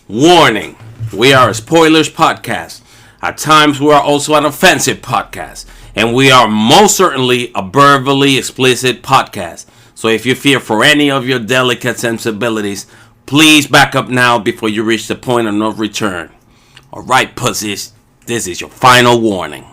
Warning, we are a spoilers podcast. At times we are also an offensive podcast. And we are most certainly a verbally explicit podcast. So if you fear for any of your delicate sensibilities, please back up now before you reach the point of no return. Alright, pussies, this is your final warning.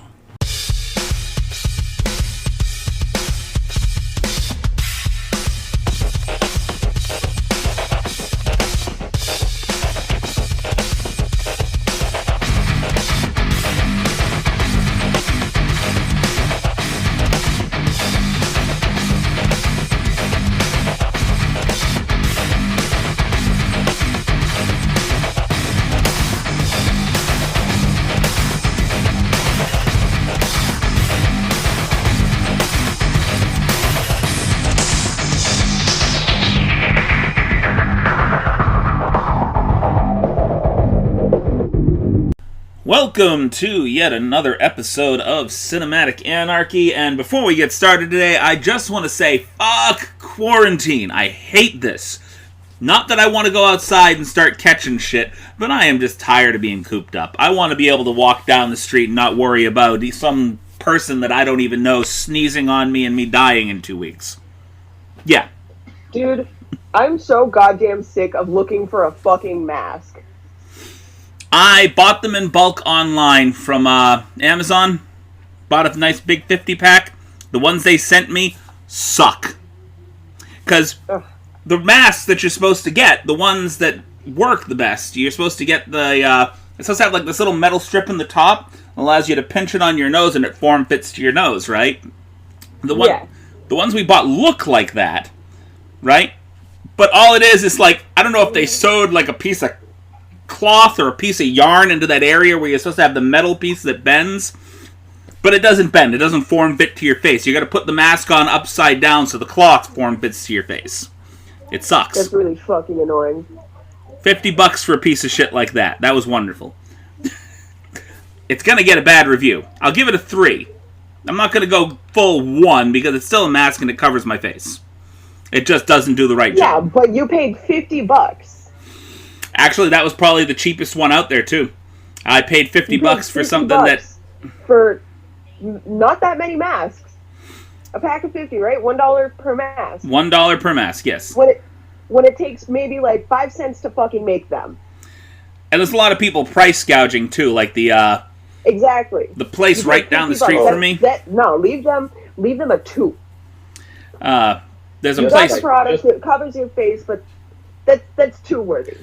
Welcome to yet another episode of Cinematic Anarchy, and before we get started today, I just want to say, fuck quarantine. I hate this. Not that I want to go outside and start catching shit, but I am just tired of being cooped up. I want to be able to walk down the street and not worry about some person that I don't even know sneezing on me and me dying in 2 weeks. Yeah. Dude, I'm so goddamn sick of looking for a fucking mask. I bought them in bulk online from Amazon. Bought a nice big 50-pack. The ones they sent me suck. Because the masks that you're supposed to get, the ones that work the best, you're supposed to get the... it's supposed to have like this little metal strip in the top. Allows you to pinch it on your nose and it form fits to your nose, right? The ones we bought look like that, right? But all it is like, I don't know if they sewed like a piece of cloth or a piece of yarn into that area where you're supposed to have the metal piece that bends, but it doesn't bend. It doesn't form fit to your face. You got to put the mask on upside down so the cloth form fits to your face. It sucks. That's really fucking annoying. $50 for a piece of shit like that. That was wonderful. It's gonna get a bad review. I'll give it a 3. I'm not gonna go full 1 because it's still a mask and it covers my face. It just doesn't do the right job. Yeah, but you paid $50. Actually, that was probably the cheapest one out there, too. I paid $50 for something that... For not that many masks. A pack of 50, right? $1 per mask. $1 per mask, yes. When it takes maybe like 5 cents to fucking make them. And there's a lot of people price gouging, too, like the... Exactly. The place right down the street from me. No, leave them at 2. There's a you place... got the product, it covers your face, but that's too worthy.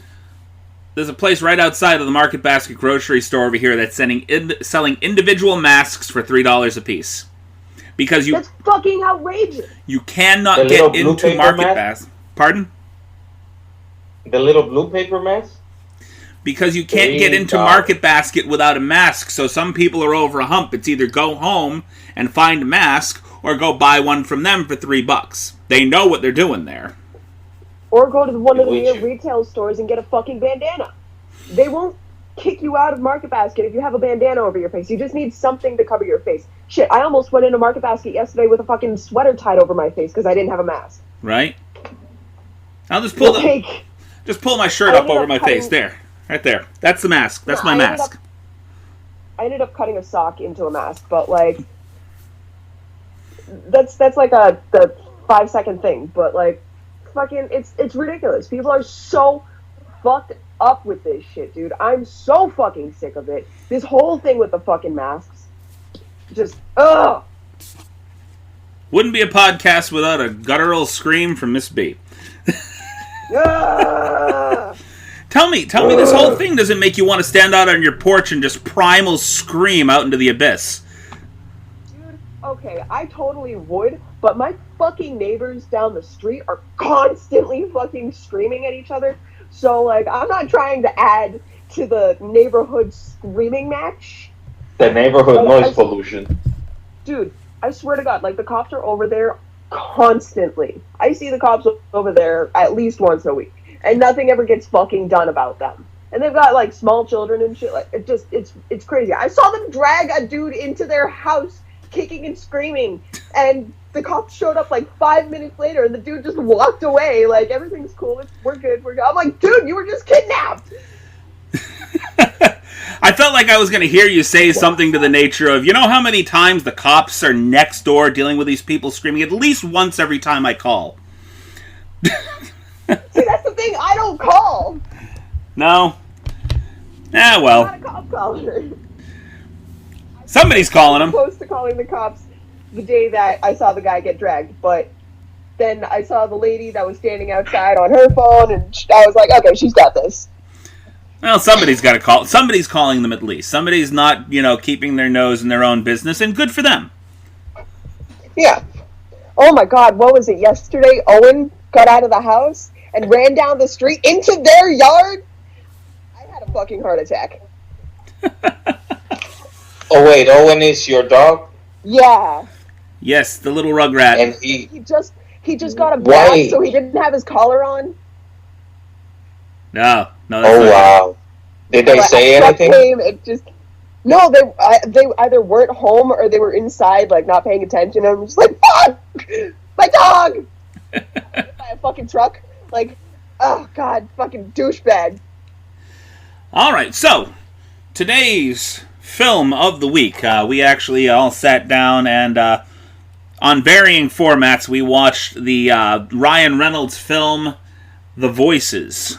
There's a place right outside of the Market Basket grocery store over here that's selling individual masks for $3 a piece. Because that's fucking outrageous. You cannot get into Market Basket. Pardon? The little blue paper mask? Because you can't get into Market Basket without a mask. So some people are over a hump. It's either go home and find a mask or go buy one from them for $3. They know what they're doing there. Or go to one of the retail stores and get a fucking bandana. They won't kick you out of Market Basket if you have a bandana over your face. You just need something to cover your face. Shit, I almost went into Market Basket yesterday with a fucking sweater tied over my face because I didn't have a mask. Right? I'll just pull my shirt up over my face. There. Right there. That's the mask. That's my mask. I ended up cutting a sock into a mask, but like... That's like the 5-second thing, but like... Fucking, it's ridiculous. People are so fucked up with this shit, dude. I'm so fucking sick of it. This whole thing with the fucking masks. Just, ugh! Wouldn't be a podcast without a guttural scream from Miss Bee. Tell me, this whole thing doesn't make you want to stand out on your porch and just primal scream out into the abyss. Dude, okay, I totally would, but my fucking neighbors down the street are constantly fucking screaming at each other. So, like, I'm not trying to add to the neighborhood screaming match. The neighborhood noise pollution. Dude, I swear to God, like, the cops are over there constantly. I see the cops over there at least once a week. And nothing ever gets fucking done about them. And they've got, like, small children and shit. Like, it's crazy. I saw them drag a dude into their house, kicking and screaming. And the cops showed up, like, 5 minutes later, and the dude just walked away. Like, everything's cool. We're good. I'm like, dude, you were just kidnapped. like I was going to hear you say something to the nature of, you know how many times the cops are next door dealing with these people screaming at least once every time I call? See, that's the thing. I don't call. No? Ah, well. I'm not a cop caller. Somebody's calling I'm him. close to calling the cops the day that I saw the guy get dragged, but then I saw the lady that was standing outside on her phone, and I was like, okay, she's got this. Well, somebody's got to call. Somebody's calling them at least. Somebody's not, keeping their nose in their own business, and good for them. Yeah. Oh my God, what was it yesterday? Owen got out of the house and ran down the street into their yard? I had a fucking heart attack. Oh wait, Owen is your dog? Yeah. Yes, the little rugrat. And He just got a bath, Why? so he didn't have his collar on. No, that's oh not wow. Did they say anything? No, they either weren't home or they were inside, like, not paying attention. I'm just like, fuck! My dog! By a fucking truck. Like, oh, God, fucking douchebag. All right, so today's film of the week. We actually all sat down and, on varying formats, we watched the Ryan Reynolds film, The Voices.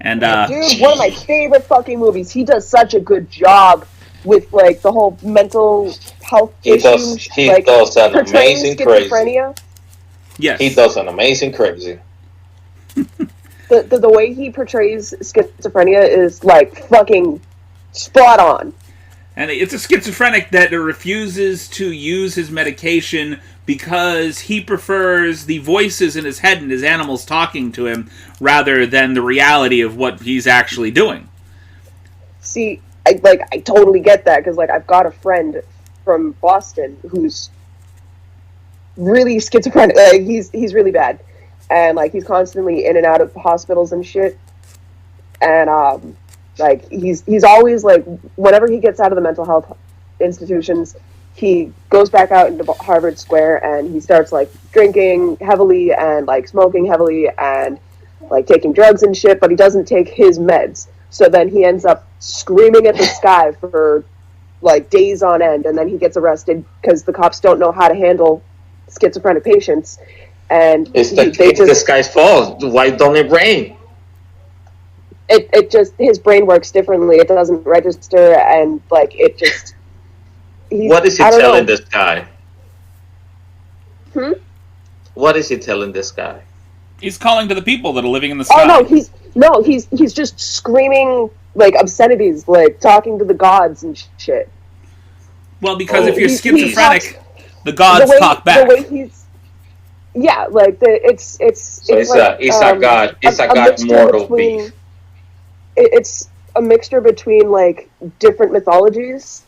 And Dude, one of my favorite fucking movies. He does such a good job with, like, the whole mental health issues. He does an amazing schizophrenia. crazy. yes, He does an amazing crazy. The way he portrays schizophrenia is, like, fucking spot on. And it's a schizophrenic that refuses to use his medication because he prefers the voices in his head and his animals talking to him rather than the reality of what he's actually doing. See, I totally get that, because, like, I've got a friend from Boston who's really schizophrenic. Like, he's really bad. And, like, he's constantly in and out of hospitals and shit. And, like, he's always, like, whenever he gets out of the mental health institutions, he goes back out into Harvard Square and he starts, like, drinking heavily and, like, smoking heavily and, like, taking drugs and shit, but he doesn't take his meds. So then he ends up screaming at the sky for, like, days on end, and then he gets arrested because the cops don't know how to handle schizophrenic patients. And It's this guy's fault. Why don't it rain? It just, his brain works differently. It doesn't register, and, like, it just... What is he telling this guy? What is he telling this guy? He's calling to the people that are living in the sky. Oh, he's just screaming, like, obscenities, like, talking to the gods and shit. Well, because if you're schizophrenic, the gods talk back. The way he's... Yeah, like, it's like, a god. It's a god mortal beast. It's a mixture between, like, different mythologies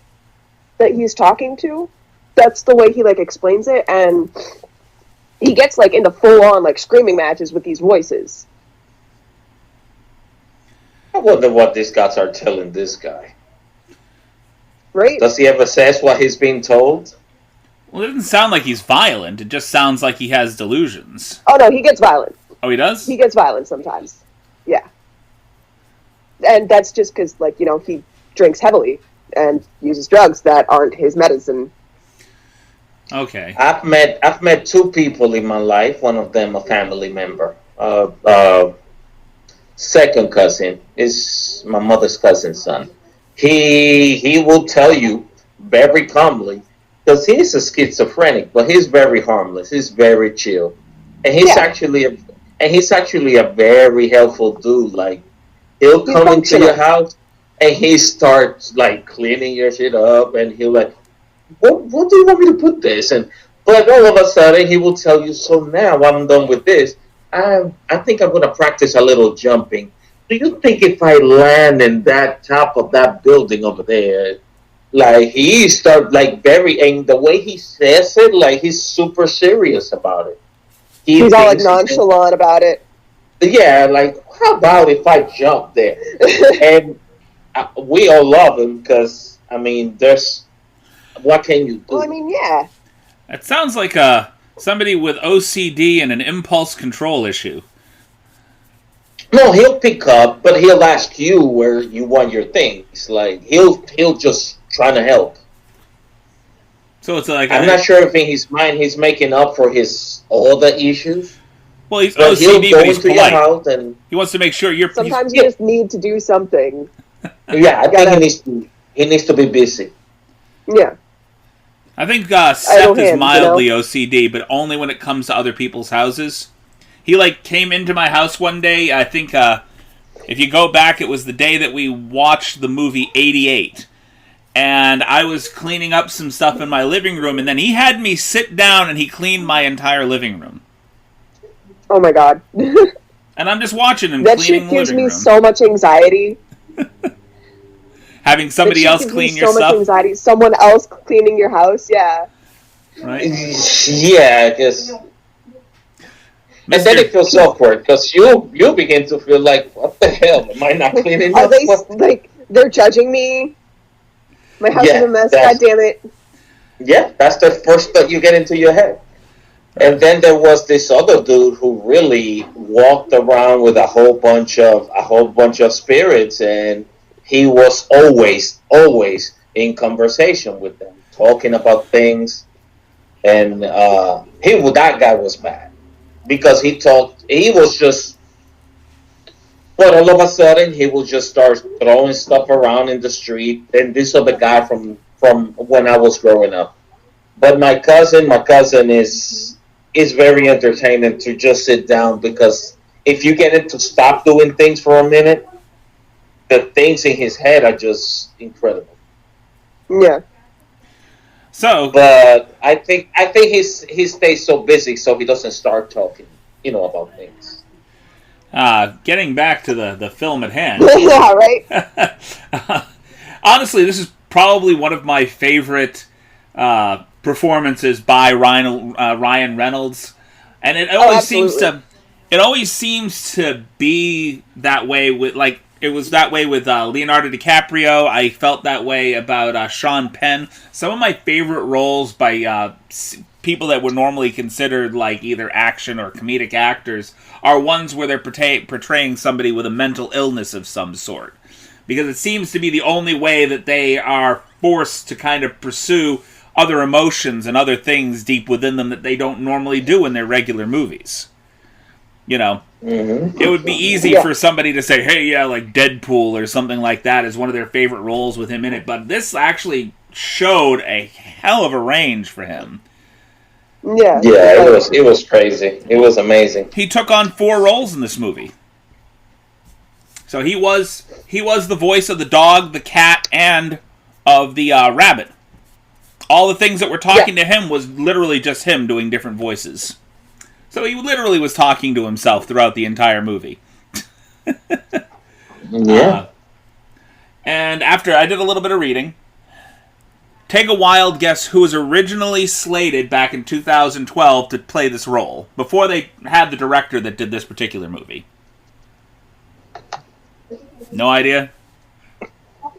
that he's talking to. That's the way he, like, explains it, and he gets, like, into full-on, like, screaming matches with these voices. I wonder what these guys are telling this guy. Right? Does he ever says what he's being told? Well, it doesn't sound like he's violent. It just sounds like he has delusions. Oh, no, he gets violent. Oh, he does? He gets violent sometimes. Yeah. And that's just because, like, you know, he drinks heavily and uses drugs that aren't his medicine. Okay. I've met two people in my life. One of them a family member. Second cousin is my mother's cousin's son. He will tell you very calmly, because he's a schizophrenic, but he's very harmless. He's very chill, and he's actually a very helpful dude. Like, he'll come into your house and he starts, like, cleaning your shit up, and he'll like, what do you want me to put this? But all of a sudden he will tell you, so now I'm done with this. I think I'm gonna practice a little jumping. Do you think if I land in that top of that building over there, like, he start, like, and the way he says it, like, he's super serious about it. He's all, like, nonchalant about it. Yeah, like, how about if I jump there? And we all love him because, I mean, what can you do? Well, I mean, yeah. It sounds like somebody with OCD and an impulse control issue. No, he'll pick up, but he'll ask you where you want your things. Like he'll just try to help. So it's like I'm not sure if in his mind he's making up for his other issues. Well, he's But he'll OCD, go but he's into your polite. house and He wants to make sure you're. Sometimes you just need to do something. yeah, I think he needs to be busy. Yeah. I think Seth is mildly OCD, but only when it comes to other people's houses. He came into my house one day. I think if you go back, it was the day that we watched the movie 88. And I was cleaning up some stuff in my living room, and then he had me sit down and he cleaned my entire living room. Oh my god. And I'm just watching him cleaning the living room. That shit gives me so much anxiety. Having somebody else clean your stuff? So much anxiety. Someone else cleaning your house, yeah. Right? Yeah, I guess. And then it feels awkward, because you begin to feel like, what the hell? Am I not cleaning Are up? they, they're judging me? My house is a mess, god damn it. Yeah, that's the first thought you get into your head. And then there was this other dude who really walked around with a whole bunch of spirits, and he was always in conversation with them, talking about things. And that guy was bad, because he was just, but all of a sudden, he will just start throwing stuff around in the street. And this is the guy from when I was growing up. But my cousin is very entertaining to just sit down, because if you get him to stop doing things for a minute, the things in his head are just incredible. Yeah. So, but I think he stays so busy so he doesn't start talking, about things. Getting back to the film at hand. Yeah, right? Honestly, this is probably one of my favorite performances by Ryan Reynolds, and it always seems to be that way with it was that way with Leonardo DiCaprio. I felt that way about Sean Penn. Some of my favorite roles by people that were normally considered either action or comedic actors are ones where they're portraying somebody with a mental illness of some sort. Because it seems to be the only way that they are forced to kind of pursue other emotions and other things deep within them that they don't normally do in their regular movies. It would be easy for somebody to say, hey, yeah, like Deadpool or something like that is one of their favorite roles with him in it. But this actually showed a hell of a range for him. Yeah. Yeah, it was crazy. It was amazing. He took on 4 roles in this movie. So he was the voice of the dog, the cat, and of the rabbit. All the things that were talking to him was literally just him doing different voices. So he literally was talking to himself throughout the entire movie. Yeah. And after I did a little bit of reading, take a wild guess who was originally slated back in 2012 to play this role, before they had the director that did this particular movie. No idea?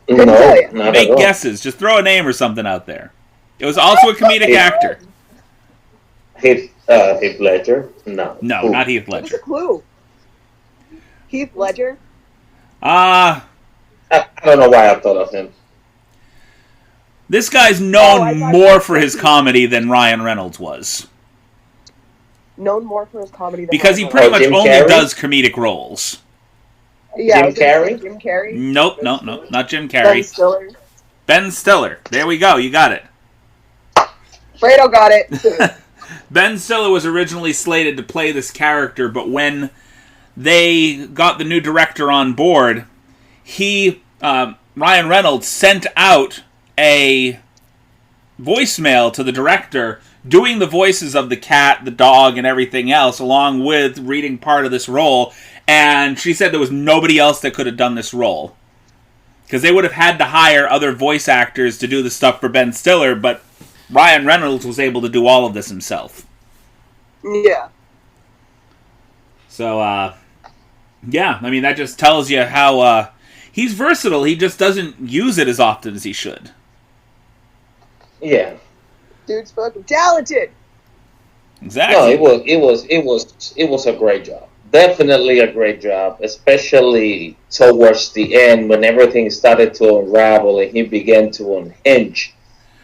No, Make guesses. Just throw a name or something out there. It was also a comedic actor. Heath Ledger? No. No, not Heath Ledger. Give us a clue. Heath Ledger? I don't know why I thought of him. This guy's known more for his comedy than Ryan Reynolds was. Known more for his comedy than because he pretty much only does comedic roles. Yeah, Jim Carrey? Jim Carrey? Nope, not Jim Carrey. Ben Stiller. Ben Stiller. There we go, you got it. Fredo got it. Ben Stiller was originally slated to play this character, but when they got the new director on board, Ryan Reynolds sent out a voicemail to the director doing the voices of the cat, the dog, and everything else, along with reading part of this role, and she said there was nobody else that could have done this role. Because they would have had to hire other voice actors to do the stuff for Ben Stiller, but Ryan Reynolds was able to do all of this himself. Yeah. So, yeah, I mean, that just tells you how he's versatile. He just doesn't use it as often as he should. Yeah. Dude's fucking talented. Exactly. No, it was a great job. definitely a great job, especially towards the end when everything started to unravel and he began to unhinge.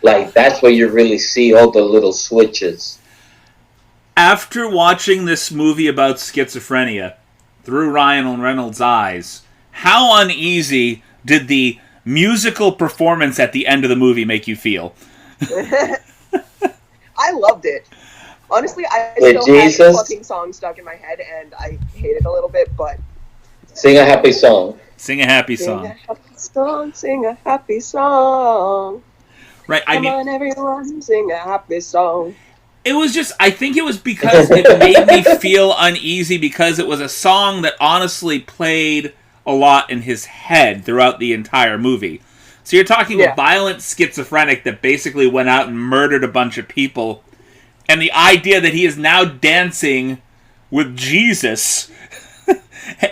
Like, that's where you really see all the little switches. After watching this movie about schizophrenia through Ryan Reynolds' eyes, how uneasy did the musical performance at the end of the movie make you feel? I loved it. Honestly, I With still have the Jesus? fucking song stuck in my head, and I hate it a little bit, but... Sing a happy song. Sing a happy Sing song. a happy song, sing a happy song. Right, Come on, everyone, sing a happy song. it was just, I think it was because it made me feel uneasy because it was a song that honestly played a lot in his head throughout the entire movie. So you're talking a violent schizophrenic that basically went out and murdered a bunch of people. And the idea that he is now dancing with Jesus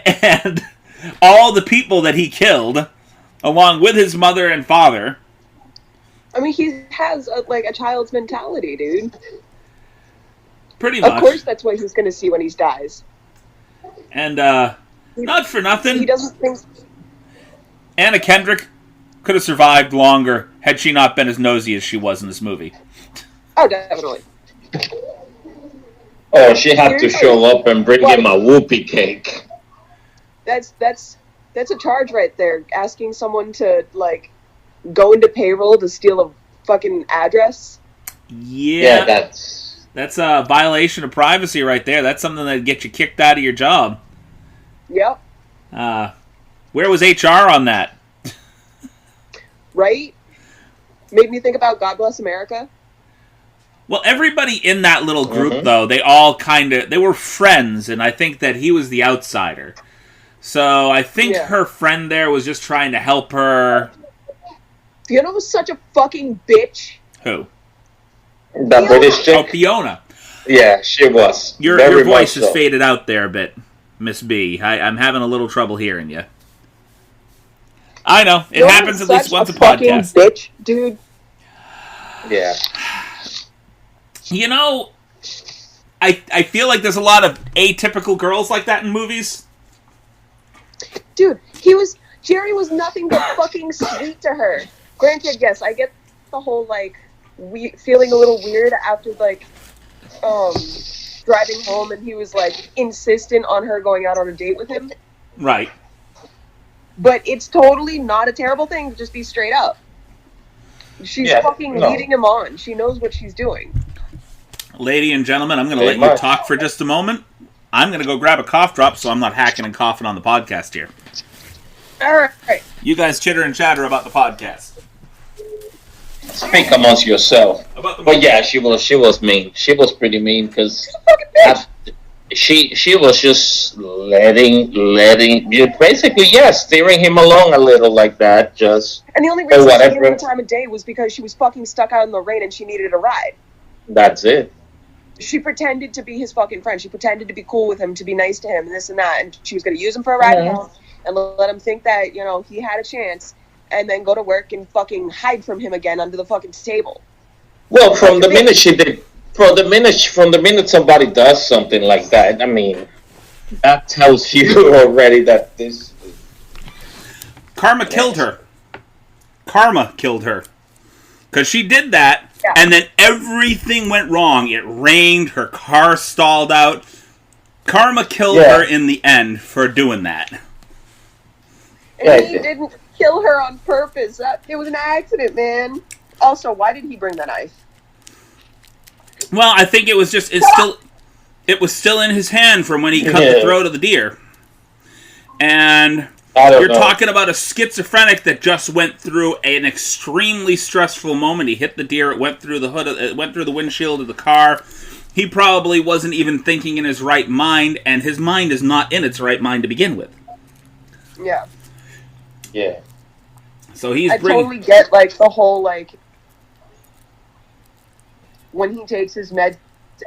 and all the people that he killed, along with his mother and father. I mean, he has a child's mentality, dude. Pretty much. Of course, that's what he's going to see when he dies. And not for nothing, He doesn't think... Anna Kendrick could have survived longer had she not been as nosy as she was in this movie. Oh, definitely. Oh, she had to show up and bring him a whoopee cake. That's a charge right there. Asking someone to, go into payroll to steal a fucking address. Yeah, that's a violation of privacy right there. That's something that'd get you kicked out of your job. Yep. Where was HR on that? Right? Made me think about God Bless America. Well, everybody in that little group, though, they all they were friends, and I think that he was the outsider. So I think her friend there was just trying to help her. Fiona was such a fucking bitch. Who? The British chick? Oh, Fiona. Yeah, she was. Your voice has faded out there a bit, Miss B. I'm having a little trouble hearing you. I know. It happens at least once a podcast. Bitch, dude. Yeah. You know, I feel like there's a lot of atypical girls like that in movies. Dude, Jerry was nothing but fucking sweet to her. Granted, yes, I get the whole, feeling a little weird after, driving home and he was, insistent on her going out on a date with him. Right. But it's totally not a terrible thing to just be straight up. She's leading him on. She knows what she's doing. Lady and gentlemen, I'm going to let you talk for just a moment. I'm going to go grab a cough drop so I'm not hacking and coughing on the podcast here. All right. You guys chitter and chatter about the podcast. Speak amongst yourself. But yeah, she was mean. She was pretty mean because she was just letting basically steering him along a little like that. Just and the only reason she gave him the time of day was because she was fucking stuck out in the rain and she needed a ride. That's it. She pretended to be his fucking friend. She pretended to be cool with him, to be nice to him, and this and that. And she was going to use him for a ride home and let him think that, he had a chance, and then go to work and fucking hide from him again under the fucking table. Well, from the minute somebody does something like that, I mean, that tells you already that this... Karma killed her. Because she did that, and then everything went wrong. It rained, her car stalled out. Karma killed her in the end for doing that. And he didn't kill her on purpose. It was an accident, man. Also, why did he bring the knife? Well, I think it was just, it was still in his hand from when he cut the throat of the deer. And... You're talking about a schizophrenic that just went through an extremely stressful moment. He hit the deer. It went through the hood. It went through the windshield of the car. He probably wasn't even thinking in his right mind, and his mind is not in its right mind to begin with. Yeah. Yeah. So he's. I totally get the whole when he takes his meds,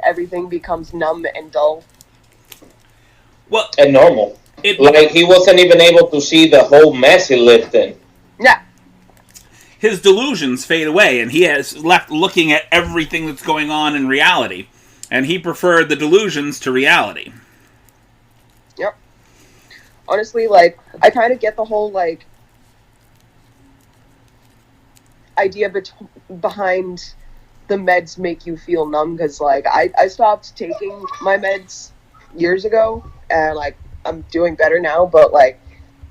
everything becomes numb and dull. Well, and normal. He wasn't even able to see the whole mess he lived in. Yeah. His delusions fade away, and he has left looking at everything that's going on in reality. And he preferred the delusions to reality. honestly. Like, I kind of get the whole, like, idea behind the meds make you feel numb, because, like, I stopped taking my meds years ago, and, like, I'm doing better now, but, like,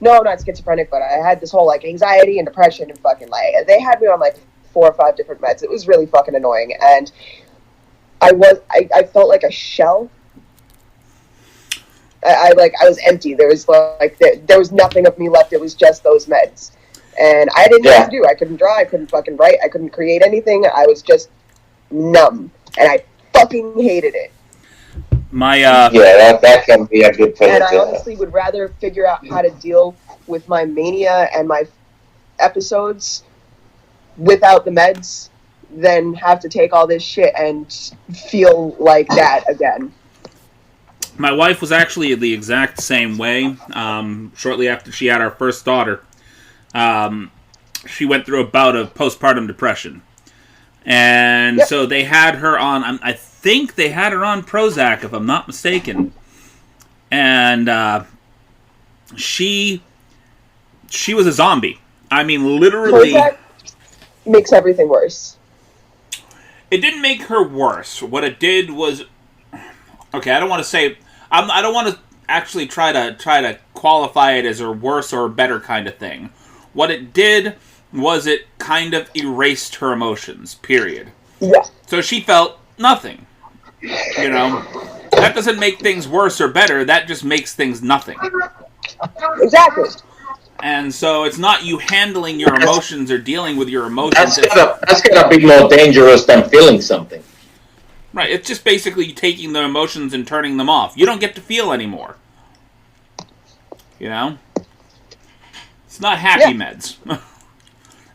no, I'm not schizophrenic, but I had this whole, like, anxiety and depression and fucking, like, they had me on, like, 4 or 5 different meds. It was really fucking annoying, and I felt like a shell. I was empty. There was, like, there was nothing of me left. It was just those meds. And I didn't know what to do. I couldn't draw. I couldn't fucking write. I couldn't create anything. I was just numb. And I fucking hated it. That can be a good thing. And I honestly would rather figure out how to deal with my mania and my episodes without the meds than have to take all this shit and feel like that again. My wife was actually the exact same way. Shortly after she had our first daughter, she went through a bout of postpartum depression. And so they had her on, I think they had her on Prozac, if I'm not mistaken. And she was a zombie. I mean, literally... Prozac makes everything worse. It didn't make her worse. What it did was... Okay, I don't want to say... I don't want to actually try to qualify it as a worse or better kind of thing. What it did was it kind of erased her emotions, period. Yeah. So she felt nothing. You know? That doesn't make things worse or better, that just makes things nothing. Exactly. And so it's not you handling your emotions or dealing with your emotions. That's gonna be more dangerous than feeling something. Right, it's just basically taking the emotions and turning them off. You don't get to feel anymore. You know? It's not happy meds.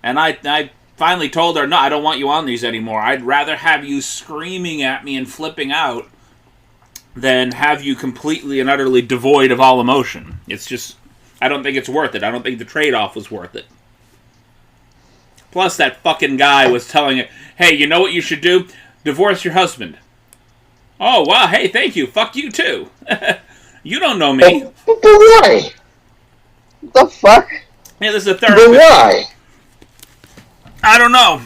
And I finally told her, no, I don't want you on these anymore. I'd rather have you screaming at me and flipping out than have you completely and utterly devoid of all emotion. It's just, I don't think it's worth it. I don't think the trade-off was worth it. Plus, that fucking guy was telling it, hey, you know what you should do? Divorce your husband. Oh, wow, hey, thank you. Fuck you, too. You don't know me. But why? The fuck? Yeah, this is a therapist. But why? I don't know.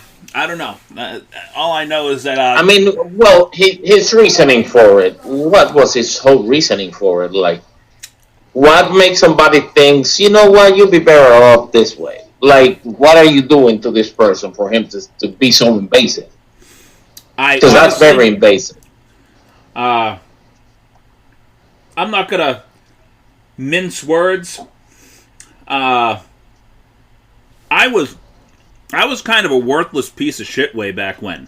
All I know is that... I mean, well, his reasoning for it, what was his whole reasoning for it? Like, what makes somebody thinks, you know what, you'll be better off this way? Like, what are you doing to this person for him to be so invasive? Because that's very invasive. I'm not gonna mince words. I was kind of a worthless piece of shit way back when.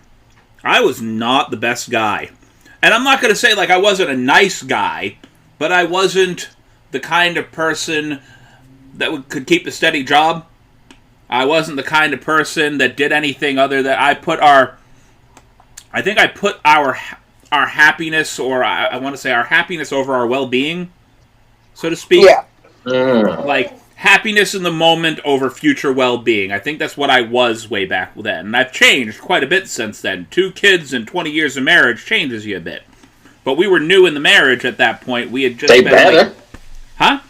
I was not the best guy. And I'm not gonna say like I wasn't a nice guy, but I wasn't the kind of person that could keep a steady job. I wasn't the kind of person that did anything other than I put our happiness, or I want to say our happiness over our well-being, so to speak. Yeah. Like, happiness in the moment over future well-being. I think that's what I was way back then. And I've changed quite a bit since then. 2 kids and 20 years of marriage changes you a bit. But we were new in the marriage at that point. We had just been like... Huh?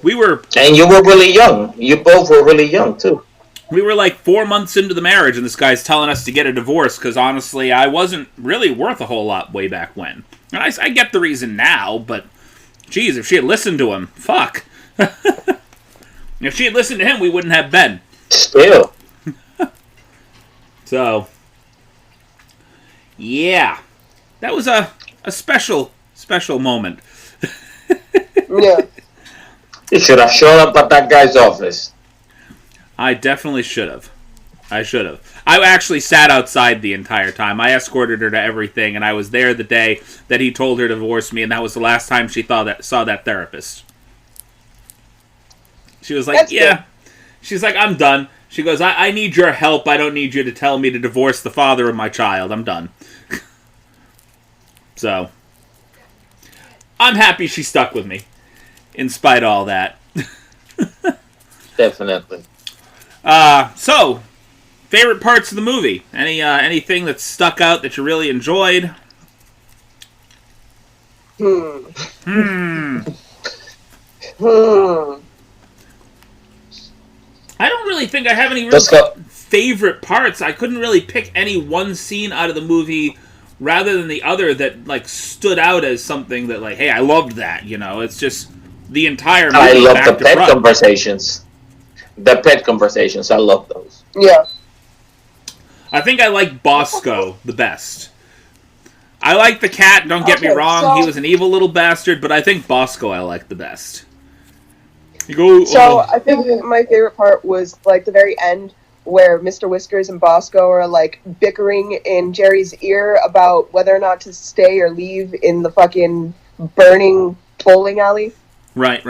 We were... And you were really young. You both were really young, too. We were like 4 months into the marriage, and this guy's telling us to get a divorce, because honestly, I wasn't really worth a whole lot way back when. And I get the reason now, but, geez, if she had listened to him, fuck. If she had listened to him, we wouldn't have been. Still. So, yeah. That was a special Yeah. moment. You should have shown up at that guy's office. I definitely should have. I should have. I actually sat outside the entire time. I escorted her to everything, and I was there the day that he told her to divorce me, and that was the last time she saw that therapist. She was like, That's yeah. good. She's like, I'm done. She goes, I need your help. I don't need you to tell me to divorce the father of my child. I'm done. So, I'm happy she stuck with me, in spite of all that. Definitely. So, favorite parts of the movie? Anything that stuck out that you really enjoyed? I don't really think I have any real favorite parts. I couldn't really pick any one scene out of the movie rather than the other that like stood out as something that like, hey, I loved that. You know, it's just the entire movie. I love the pet conversations. The pet conversations, I love those. Yeah. I think I like Bosco the best. I like the cat, don't get me wrong, he was an evil little bastard, but I think Bosco I like the best. You go. So I think my favorite part was like the very end where Mr. Whiskers and Bosco are like bickering in Jerry's ear about whether or not to stay or leave in the fucking burning bowling alley. Right.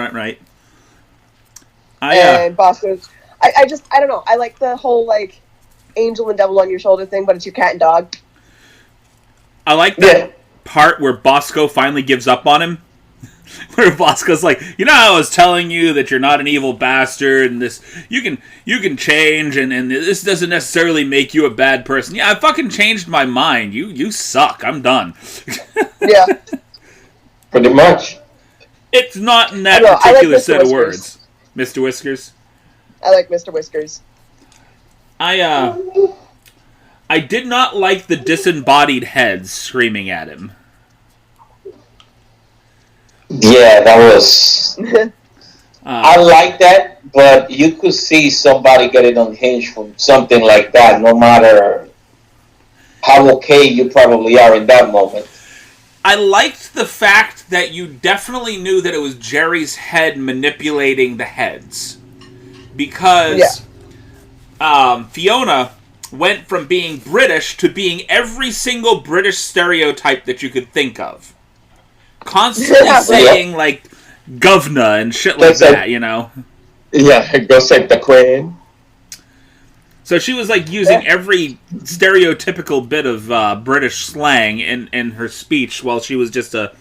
And Bosco's... I don't know. I like the whole, like, angel and devil on your shoulder thing, but it's your cat and dog. I like that part where Bosco finally gives up on him. Where Bosco's like, you know how I was telling you that you're not an evil bastard, and this... You can change, and this doesn't necessarily make you a bad person. Yeah, I fucking changed my mind. You suck. I'm done. Yeah. Pretty much. It's not in that particular set of words. Mr. Whiskers? I like Mr. Whiskers. I did not like the disembodied heads screaming at him. Yeah, that was... I like that, but you could see somebody getting unhinged from something like that, no matter how okay you probably are in that moment. I liked the fact that you definitely knew that it was Jerry's head manipulating the heads. Because Fiona went from being British to being every single British stereotype that you could think of. Constantly saying, like, governor and shit like that, you know? Yeah, go say the Queen. So she was, like, using every stereotypical bit of British slang in her speech while she was just a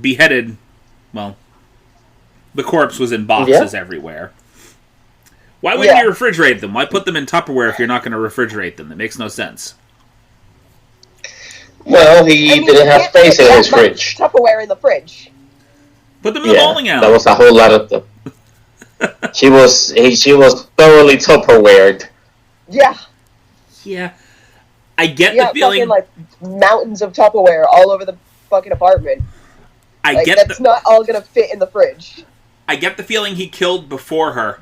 beheaded... Well, the corpse was in boxes everywhere. Why wouldn't you refrigerate them? Why put them in Tupperware if you're not going to refrigerate them? It makes no sense. Well, he didn't have space in his fridge. Tupperware in the fridge. Put them in the bowling alley. That was a whole lot of them. She was thoroughly Tupperwared. Yeah. Yeah. I get the feeling... fucking, like, mountains of Tupperware all over the fucking apartment. That's not all gonna fit in the fridge. I get the feeling he killed before her.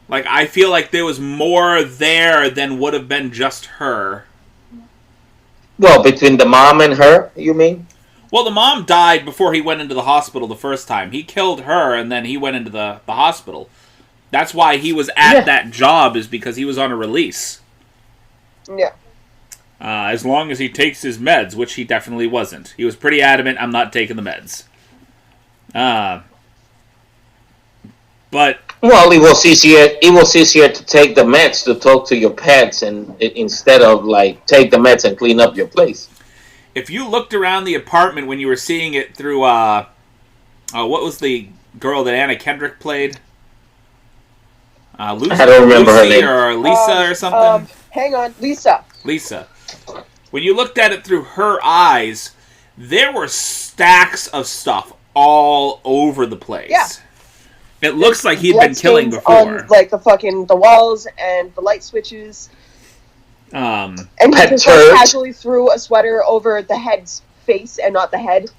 Like, I feel like there was more there than would have been just her. Well, between the mom and her, you mean? Well, the mom died before he went into the hospital the first time. He killed her, and then he went into the hospital. That's why he was at that job, is because he was on a release. Yeah. As long as he takes his meds, which he definitely wasn't. He was pretty adamant, I'm not taking the meds. But... Well, it was easier to take the meds to talk to your pets and instead of, like, take the meds and clean up your place. If you looked around the apartment when you were seeing it through, what was the girl that Anna Kendrick played? Lucy, I don't remember her name. Or Lisa or something? Hang on, Lisa. When you looked at it through her eyes, there were stacks of stuff all over the place. Yeah. It looks like he'd been killing before. On, like, the walls and the light switches. And he just casually threw a sweater over the head's face and not the head.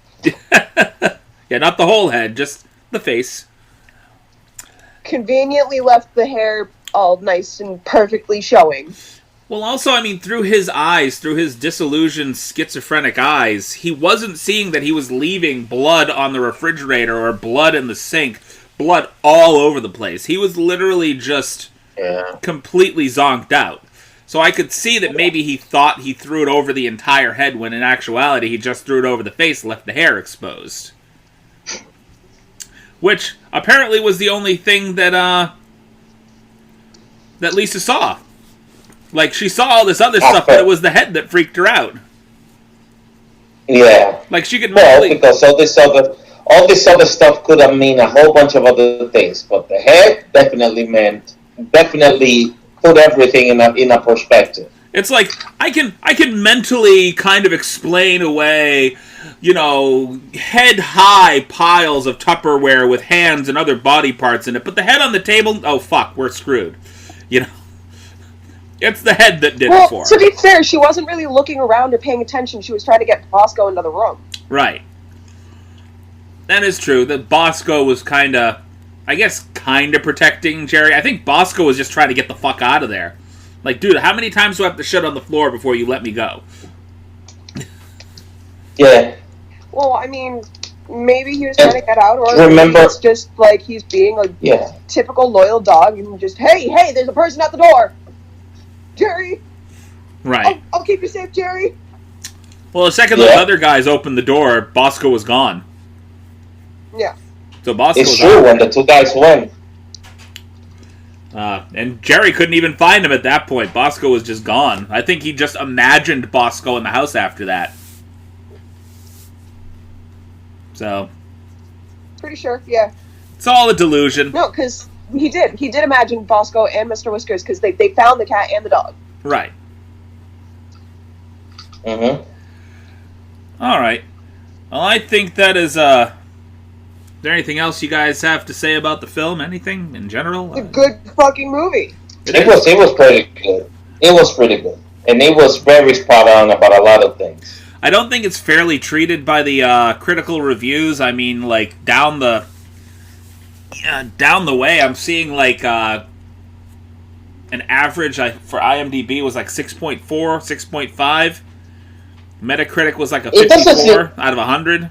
Yeah, not the whole head, just the face. Conveniently left the hair all nice and perfectly showing. Well, also, I mean, through his eyes, through his disillusioned, schizophrenic eyes, he wasn't seeing that he was leaving blood on the refrigerator or blood in the sink. Blood all over the place. He was literally just completely zonked out. So I could see that maybe he thought he threw it over the entire head when in actuality he just threw it over the face, left the hair exposed. Which apparently was the only thing that Lisa saw. Like, she saw all this other stuff, but it was the head that freaked her out. Yeah. Like, she could... Well, because all this other stuff could have mean a whole bunch of other things, but the head definitely put everything in a perspective. It's like I can mentally kind of explain away head-high piles of Tupperware with hands and other body parts in it. But the head on the table, oh, fuck, we're screwed. It's the head that did it for her. To be fair, she wasn't really looking around or paying attention. She was trying to get Bosco into the room. Right. That is true. That Bosco was kind of protecting Jerry. I think Bosco was just trying to get the fuck out of there. Like, dude, how many times do I have to shit on the floor before you let me go? Yeah. Well, I mean, maybe he was trying to get out, or remember, it's just like he's being a typical loyal dog and just, hey, there's a person at the door. Jerry. Right. I'll keep you safe, Jerry. Well, the second those other guys opened the door, Bosco was gone. Yeah. So Bosco it's was true out. When the two guys went. And Jerry couldn't even find him at that point. Bosco was just gone. I think he just imagined Bosco in the house after that. So. Pretty sure, yeah. It's all a delusion. No, because he did imagine Bosco and Mr. Whiskers because they found the cat and the dog. Right. Mm-hmm. All right. Well, I think that is, Is there anything else you guys have to say about the film? Anything in general? It's a good fucking movie. It was pretty good. It was pretty good. And it was very spot on about a lot of things. I don't think it's fairly treated by the critical reviews. I mean, like, down the way, I'm seeing, like, an average for IMDb was like 6.4, 6.5. Metacritic was like a 54 out of 100.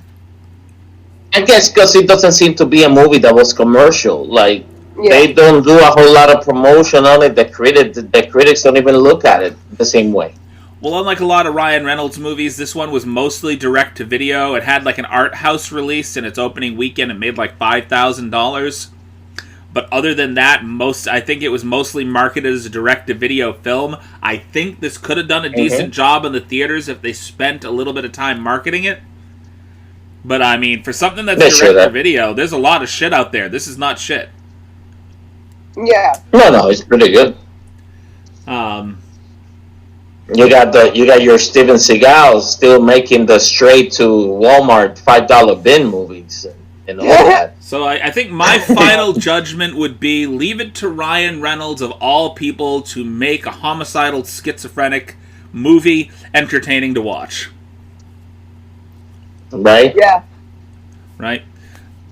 I guess because it doesn't seem to be a movie that was commercial. Like, they don't do a whole lot of promotion on it. The critics don't even look at it the same way. Well, unlike a lot of Ryan Reynolds movies, this one was mostly direct-to-video. It had like an art house release in its opening weekend. It made like $5,000. But other than that, I think it was mostly marketed as a direct-to-video film. I think this could have done a decent job in the theaters if they spent a little bit of time marketing it. But, I mean, for something that's direct-to-video, there's a lot of shit out there. This is not shit. Yeah. No, it's pretty good. You got your Steven Seagal still making the straight to Walmart $5 bin movies and all that. So I think my final judgment would be leave it to Ryan Reynolds of all people to make a homicidal schizophrenic movie entertaining to watch. Right? Yeah. Right?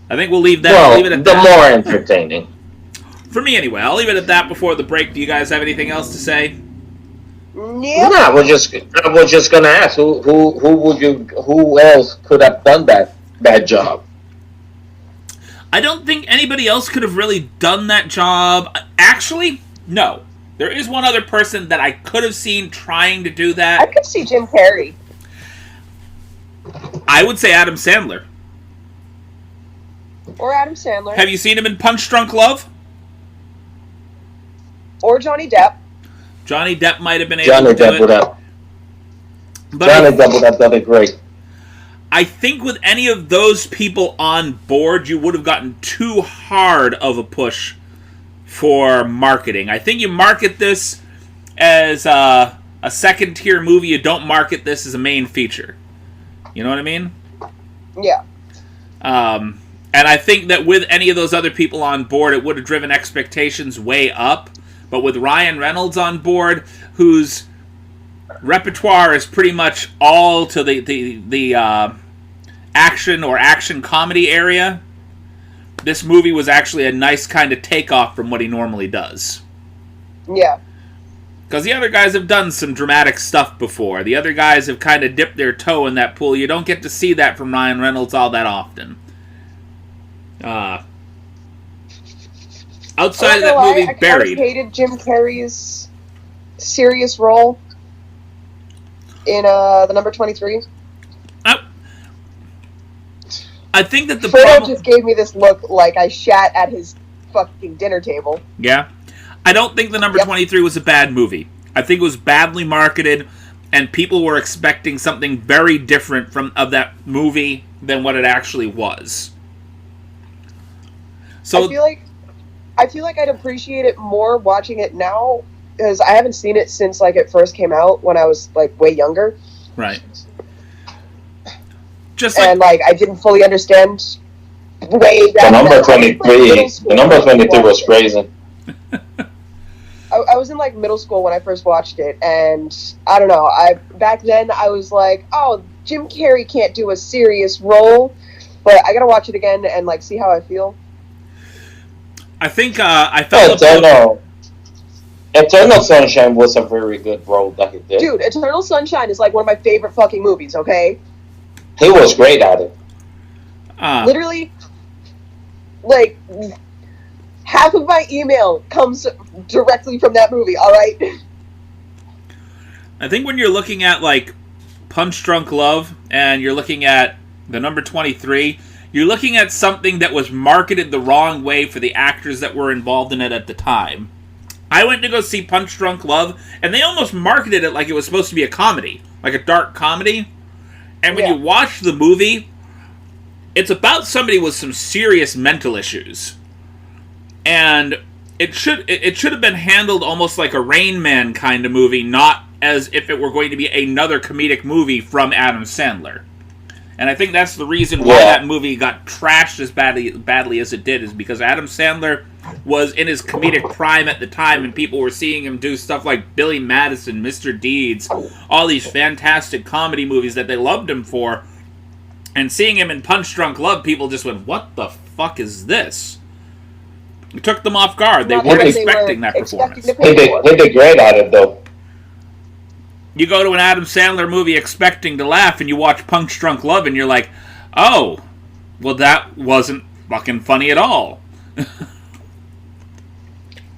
I think we'll leave that. Well, leave it at the that. more entertaining. For me, anyway. I'll leave it at that before the break. Do you guys have anything else to say? Yeah. No, I was just gonna ask who else could have done that job? I don't think anybody else could have really done that job. Actually, no. There is one other person that I could have seen trying to do that. I could see Jim Carrey. I would say Adam Sandler. Or Adam Sandler. Have you seen him in Punch Drunk Love? Or Johnny Depp. Johnny Depp might have been able to do it. Johnny Depp would have done it great. I think with any of those people on board, you would have gotten too hard of a push for marketing. I think you market this as a second-tier movie. You don't market this as a main feature. You know what I mean? Yeah. And I think that with any of those other people on board, it would have driven expectations way up. But with Ryan Reynolds on board, whose repertoire is pretty much all to the action or action comedy area, this movie was actually a nice kind of takeoff from what he normally does. Yeah. Because the other guys have done some dramatic stuff before. The other guys have kind of dipped their toe in that pool. You don't get to see that from Ryan Reynolds all that often. Outside of that movie, Buried. I hated Jim Carrey's serious role in the number 23. I think that the Frodo just gave me this look like I shat at his fucking dinner table. Yeah. I don't think the number 23 was a bad movie. I think it was badly marketed, and people were expecting something very different of that movie than what it actually was. So I feel like I'd appreciate it more watching it now, because I haven't seen it since like it first came out when I was like way younger. Right. Just and like I didn't fully understand way back The number then. 23. The number 23 was crazy. I was in like middle school when I first watched it, and I don't know. Back then I was like, oh, Jim Carrey can't do a serious role, but I gotta watch it again and like see how I feel. I think I felt Eternal Sunshine was a very good role that he did. Dude, Eternal Sunshine is like one of my favorite fucking movies. Okay, He was great at it. literally, like half of my email comes directly from that movie. All right. I think when you're looking at like Punch Drunk Love and you're looking at the number 23, you're looking at something that was marketed the wrong way for the actors that were involved in it at the time. I went to go see Punch Drunk Love, and they almost marketed it like it was supposed to be a comedy, like a dark comedy. And when you watch the movie, it's about somebody with some serious mental issues. And it should have been handled almost like a Rain Man kind of movie, not as if it were going to be another comedic movie from Adam Sandler. And I think that's the reason why that movie got trashed as badly as it did, is because Adam Sandler was in his comedic prime at the time, and people were seeing him do stuff like Billy Madison, Mr. Deeds, all these fantastic comedy movies that they loved him for. And seeing him in Punch Drunk Love, people just went, what the fuck is this? It took them off guard. They weren't expecting that performance. He did great at it, though. You go to an Adam Sandler movie expecting to laugh, and you watch Punch Drunk Love, and you're like, oh, well, that wasn't fucking funny at all.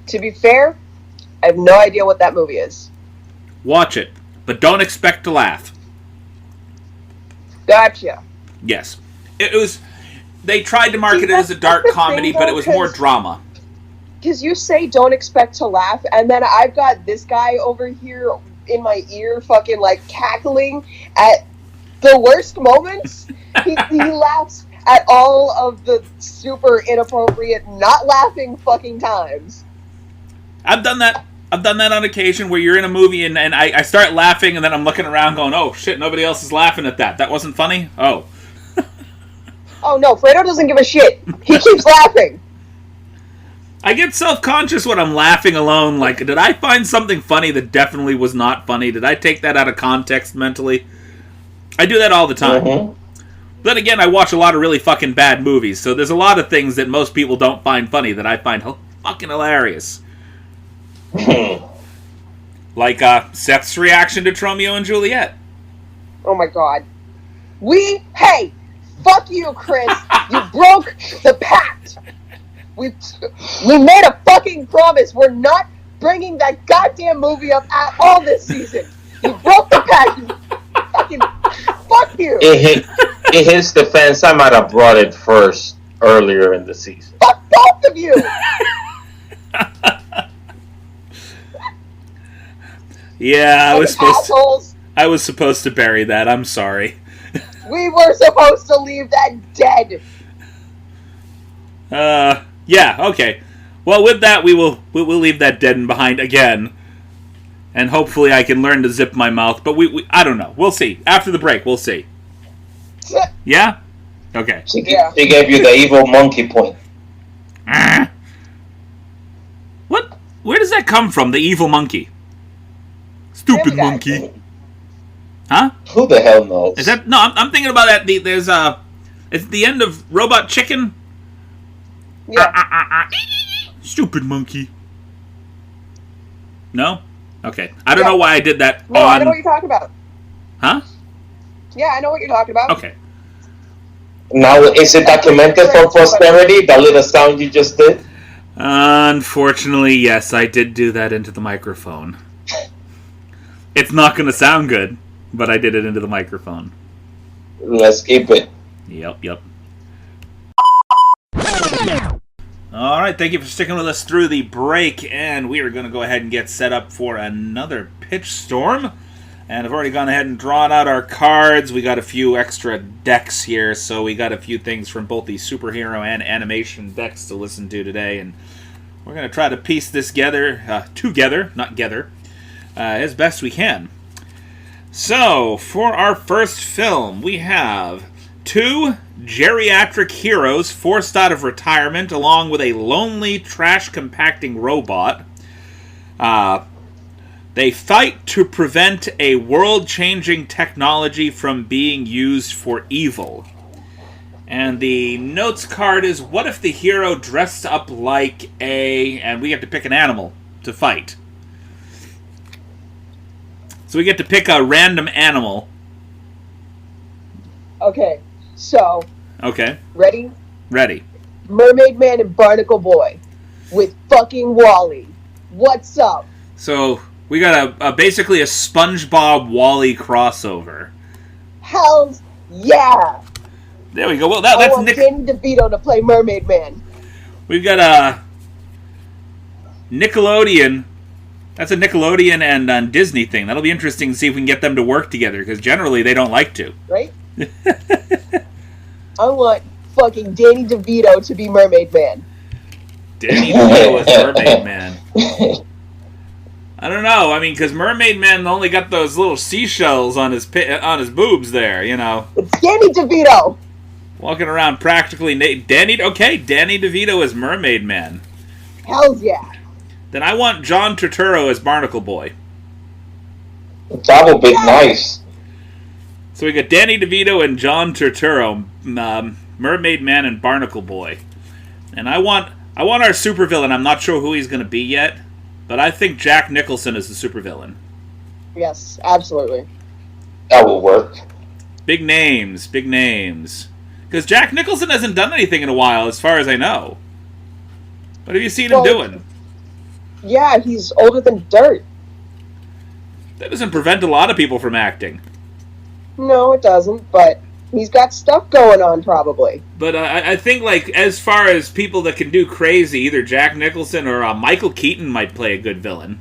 To be fair, I have no idea what that movie is. Watch it, but don't expect to laugh. Gotcha. Yes. It was... They tried to market it as a dark comedy, but it was more drama. Because you say don't expect to laugh, and then I've got this guy over here in my ear fucking like cackling at the worst moments. he laughs at all of the super inappropriate not laughing fucking times. I've done that on occasion where you're in a movie and I start laughing, and then I'm looking around going, oh shit, nobody else is laughing at that. That wasn't funny? Oh. Oh no, Fredo doesn't give a shit. He keeps laughing. I get self-conscious when I'm laughing alone. Like, did I find something funny that definitely was not funny? Did I take that out of context mentally? I do that all the time. Mm-hmm. Then again, I watch a lot of really fucking bad movies, so there's a lot of things that most people don't find funny that I find fucking hilarious. Like Seth's reaction to Tromeo and Juliet. Oh my god. Hey! Fuck you, Chris! You broke the pact! We made a fucking promise. We're not bringing that goddamn movie up at all this season. You broke the pact. You fucking fuck you. In his defense, I might have brought it first earlier in the season. Fuck both of you. Yeah, I was supposed to bury that. I'm sorry. We were supposed to leave that dead. Yeah, okay. Well, with that, we'll leave that dead behind again, and hopefully I can learn to zip my mouth. But I don't know. We'll see after the break. We'll see. Yeah. Okay. She gave you the evil monkey point. What? Where does that come from? The evil monkey. Stupid monkey. Huh? Who the hell knows? Is that no? I'm thinking about that. There's it's the end of Robot Chicken. Yeah. Stupid monkey. No? Okay. I don't know why I did that. No, I know what you're talking about. Huh? Yeah, I know what you're talking about. Okay. Now, is it documented for posterity, the little sound you just did? Unfortunately, yes, I did do that into the microphone. It's not going to sound good, but I did it into the microphone. Let's keep it. Yep. Alright, thank you for sticking with us through the break, and we are going to go ahead and get set up for another pitch storm. And I've already gone ahead and drawn out our cards. We got a few extra decks here, so we got a few things from both the superhero and animation decks to listen to today, and we're going to try to piece this together, as best we can. So, for our first film, we have 2 geriatric heroes forced out of retirement along with a lonely trash-compacting robot. They fight to prevent a world-changing technology from being used for evil. And the notes card is, what if the hero dressed up like and we have to pick an animal to fight. So we get to pick a random animal. Okay, so. Okay. Ready? Ready. Mermaid Man and Barnacle Boy with fucking Wally. What's up? So we got basically a SpongeBob Wally crossover. Hells yeah! There we go. Well, that's Nick. Danny DeVito to play Mermaid Man. We've got a Nickelodeon. That's a Nickelodeon and Disney thing. That'll be interesting to see if we can get them to work together, because generally they don't like to. Right? I want fucking Danny DeVito to be Mermaid Man. Danny DeVito as Mermaid Man. I don't know. I mean, because Mermaid Man only got those little seashells on his boobs there, you know. It's Danny DeVito. Walking around practically Danny DeVito as Mermaid Man. Hells yeah. Then I want John Turturro as Barnacle Boy. That would be nice. So we got Danny DeVito and John Turturro, Mermaid Man and Barnacle Boy. And I want our supervillain. I'm not sure who he's going to be yet, but I think Jack Nicholson is the supervillain. Yes, absolutely. That will work. Big names. Because Jack Nicholson hasn't done anything in a while, as far as I know. What have you seen him doing? Yeah, he's older than dirt. That doesn't prevent a lot of people from acting. No, it doesn't, but he's got stuff going on, probably. But I think, like, as far as people that can do crazy, either Jack Nicholson or Michael Keaton might play a good villain.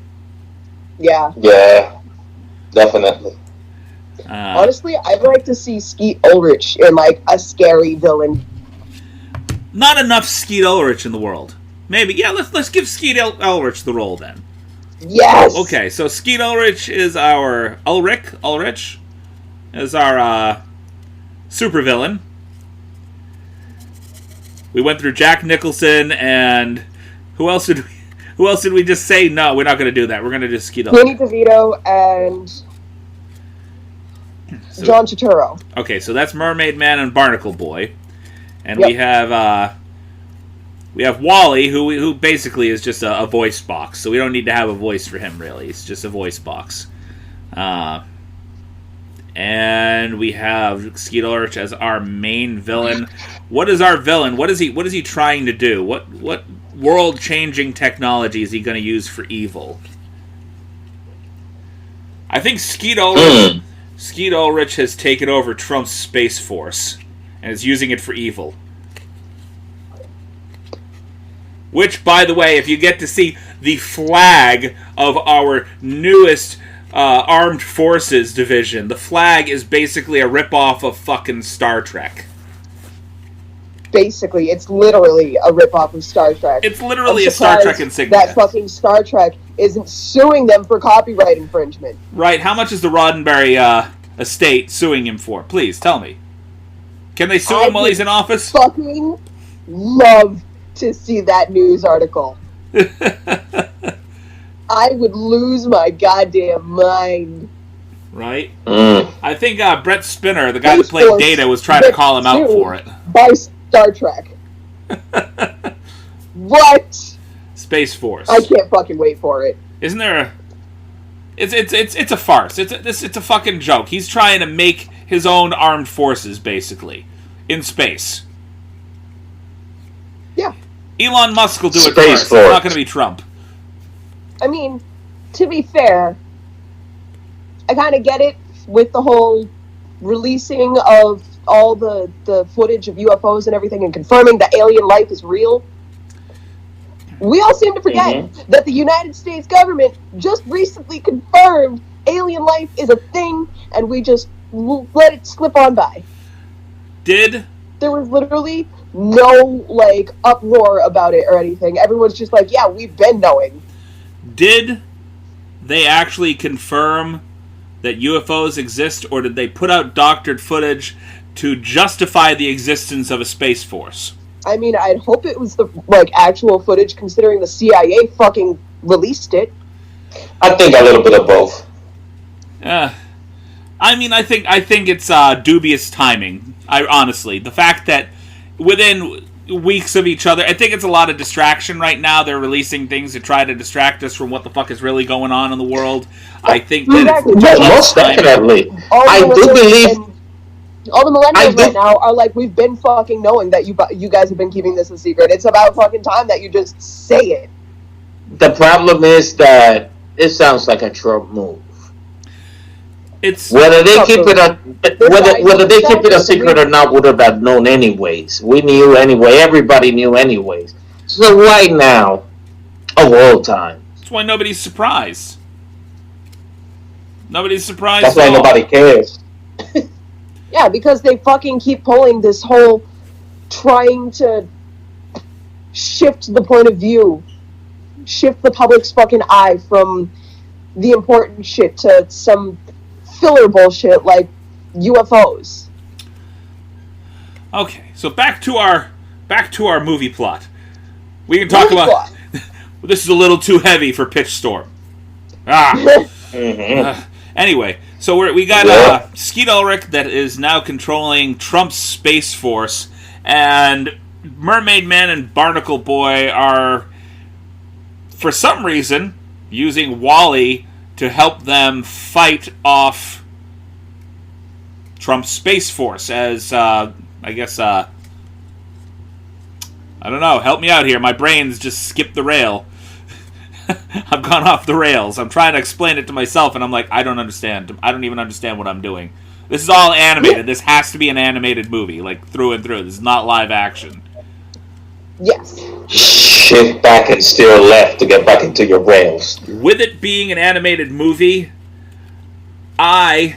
Yeah. Yeah, definitely. Honestly, I'd like to see Skeet Ulrich in, like, a scary villain. Not enough Skeet Ulrich in the world. Maybe, yeah, let's give Skeet Ulrich the role, then. Yes! Okay, so Skeet Ulrich is our... Ulrich is our, supervillain. We went through Jack Nicholson and... Who else did we just say? No, we're not going to do that. We're going to do Skeet Ulrich. Danny DeVito and... John Turturro. Okay, so that's Mermaid Man and Barnacle Boy. And yep. we have Wally, who basically is just a voice box. So we don't need to have a voice for him, really. It's just a voice box. And we have Skeet Ulrich as our main villain. What is our villain? What is he trying to do? What world-changing technology is he going to use for evil? I think Skeet Ulrich has taken over Trump's Space Force and is using it for evil. Which, by the way, if you get to see the flag of our newest Armed Forces division, the flag is basically a ripoff of fucking Star Trek. Basically, it's literally a ripoff of Star Trek. It's literally a Star Trek insignia. That fucking Star Trek isn't suing them for copyright infringement. Right, how much is the Roddenberry estate suing him for? Please, tell me. Can they sue him while he's in office? Fucking love to see that news article. I would lose my goddamn mind. Right? I think Brett Spinner, the guy that played Data, was trying to call him out for it. By Star Trek. What? Space Force. I can't fucking wait for it. Isn't there a... It's a farce. It's a fucking joke. He's trying to make his own armed forces, basically, in space. Yeah. Elon Musk will do it Space first. Force. It's not going to be Trump. I mean, to be fair, I kind of get it with the whole releasing of all the footage of UFOs and everything and confirming that alien life is real. We all seem to forget that the United States government just recently confirmed alien life is a thing, and we just let it slip on by. There was literally no, like, uproar about it or anything. Everyone's just like, yeah, we've been knowing. Did they actually confirm that UFOs exist, or did they put out doctored footage to justify the existence of a space force. I mean, I'd hope it was the actual footage, considering the CIA fucking released it. I think a little bit of both. I mean, I think it's dubious timing. Honestly, the fact that within weeks of each other, I think it's a lot of distraction right now. They're releasing things to try to distract us from what the fuck is really going on in the world. I think that most definitely. I do believe all the millennials right now are like, we've been fucking knowing that you guys have been keeping this a secret. It's about fucking time that you just say it. The problem is that it sounds like a Trump move. It's whether they keep it a secret or not, would have known anyways. We knew anyway. Everybody knew anyways. So why now, of all time? That's why nobody's surprised. Nobody's surprised. That's why nobody cares. Yeah, because they fucking keep pulling this whole trying to shift the point of view, shift the public's fucking eye from the important shit to some filler bullshit like UFOs. Okay, so back to our movie plot. We can talk about this is a little too heavy for Pitch Storm. Anyway, so we got Skeet Ulrich that is now controlling Trump's Space Force, and Mermaid Man and Barnacle Boy are, for some reason, using Wally to help them fight off Trump's Space Force as, I don't know, help me out here. My brain's just skipped the rail. I've gone off the rails. I'm trying to explain it to myself, and I'm like, I don't understand. I don't even understand what I'm doing. This is all animated. This has to be an animated movie, like, through and through. This is not live action. Yes. Shift back and steer left to get back into your rails. With it being an animated movie, I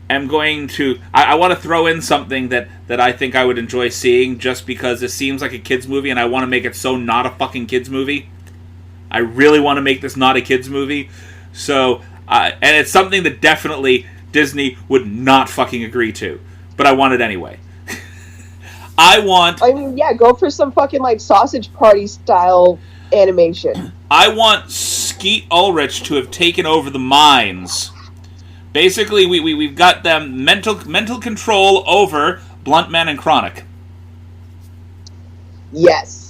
am going to... I want to throw in something that I think I would enjoy seeing, just because it seems like a kid's movie, and I want to make it so not a fucking kid's movie. I really want to make this not a kid's movie. So, and it's something that definitely Disney would not fucking agree to. But I want it anyway. I mean, yeah, go for some fucking, like, Sausage Party style animation. I want Skeet Ulrich to have taken over the mines. Basically, we've got them mental control over Bluntman and Chronic. Yes.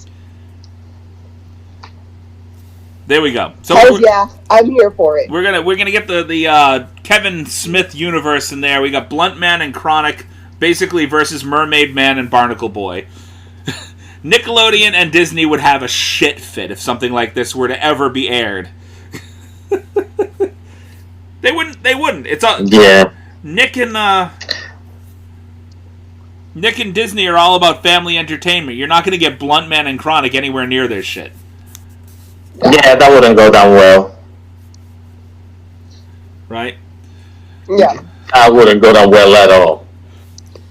There we go. So yeah, I'm here for it. We're gonna get the Kevin Smith universe in there. We got Bluntman and Chronic basically versus Mermaid Man and Barnacle Boy. Nickelodeon and Disney would have a shit fit if something like this were to ever be aired. They wouldn't. It's all Nick and Disney are all about family entertainment. You're not gonna get Bluntman and Chronic anywhere near this shit. Yeah, that wouldn't go down well. Right? Yeah. That wouldn't go down well at all.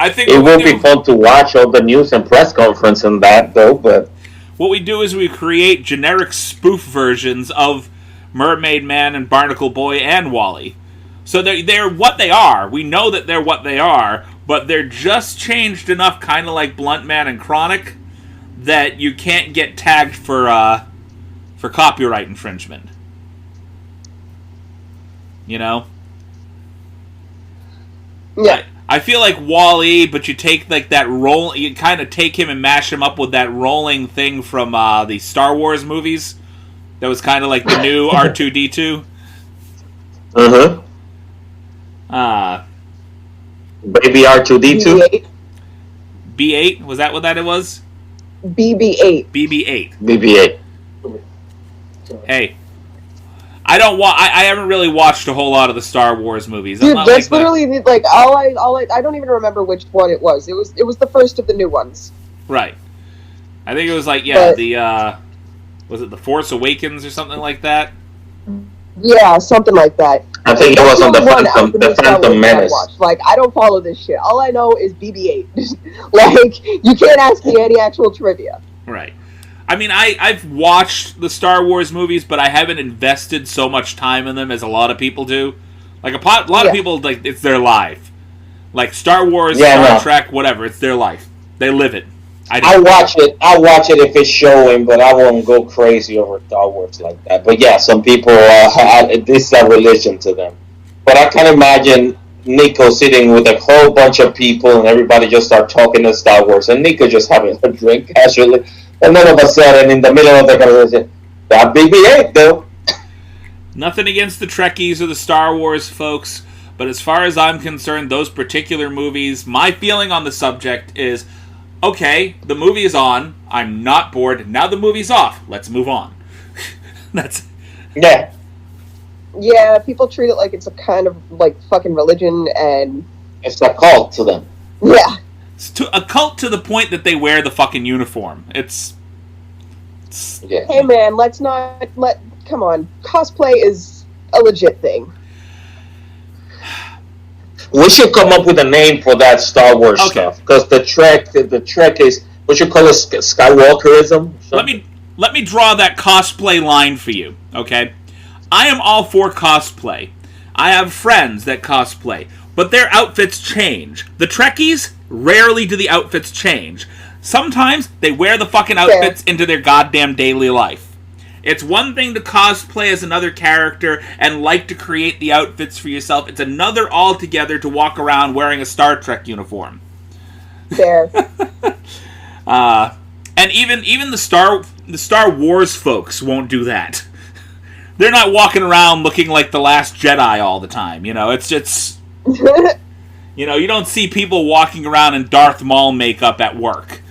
I think it will be fun to watch all the news and press conference and that, though, but... What we do is we create generic spoof versions of Mermaid Man and Barnacle Boy and Wally. So they're what they are. We know that they're what they are, but they're just changed enough, kind of like Bluntman and Chronic, that you can't get tagged for copyright infringement. You know? Yeah. I feel like Wall-E, but you take like that roll, you kind of take him and mash him up with that rolling thing from the Star Wars movies. That was kind of like the new R2-D2. Baby R2-D2? BB-8. B8? Was that what that it was? BB-8. BB-8. BB-8. Hey, I haven't really watched a whole lot of the Star Wars movies. Dude, that's literally like all I don't even remember which one it was. It was the first of the new ones. Right. I think it was like was it The Force Awakens or something like that? Yeah, something like that. I think it was on the Phantom Menace. Like, I don't follow this shit. All I know is BB-8. Like, you can't ask me any actual trivia. Right. I mean, I've watched the Star Wars movies, but I haven't invested so much time in them as a lot of people do. Like, a lot of people, like, it's their life. Like Star Wars, Yeah, Star no. Trek, whatever. It's their life. They live it. I I don't. watch it. I watch it if it's showing, but I won't go crazy over Star Wars like that. But yeah, some people this is a religion to them. But I can imagine Nico sitting with a whole bunch of people, and everybody just start talking to Star Wars, and Nico just having a drink casually, and then all of a sudden, in the middle of the conversation, that BB-8 though. Nothing against the Trekkies or the Star Wars folks, but as far as I'm concerned, those particular movies, my feeling on the subject is, okay, the movie is on, I'm not bored, now the movie's off, let's move on. That's... Yeah. Yeah, people treat it like it's a kind of like fucking religion, and It's a cult to them. yeah. It's a cult to the point that they wear the fucking uniform. It's Yeah. Hey man, come on. Cosplay is a legit thing. We should come up with a name for that Star Wars Okay. stuff, because the trek is what you call it, Skywalkerism. let me draw that cosplay line for you, okay? I am all for cosplay. I have friends that cosplay, but their outfits change. The Trekkies, rarely do the outfits change. Sometimes they wear the fucking outfits into their goddamn daily life. It's one thing to cosplay as another character and like to create the outfits for yourself. It's another altogether to walk around wearing a Star Trek uniform. Fair. And even the Star Wars folks won't do that. They're not walking around looking like the Last Jedi all the time. You know, it's you know, you don't see people walking around in Darth Maul makeup at work.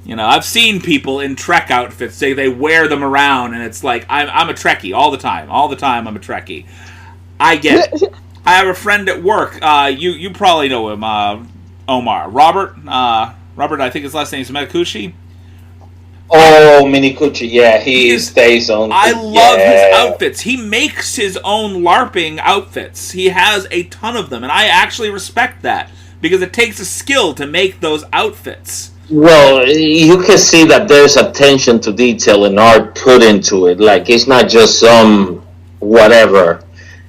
You know, I've seen people in Trek outfits say they wear them around, and it's like, I'm a Trekkie all the time. All the time I'm a Trekkie. I get it. I have a friend at work. You probably know him, Omar. Robert, I think his last name is Metakushi. Oh, Minikuchi, yeah, he stays on. I love his outfits. He makes his own LARPing outfits. He has a ton of them, and I actually respect that, because it takes a skill to make those outfits. Well, you can see that there's attention to detail and art put into it. Like, it's not just some whatever.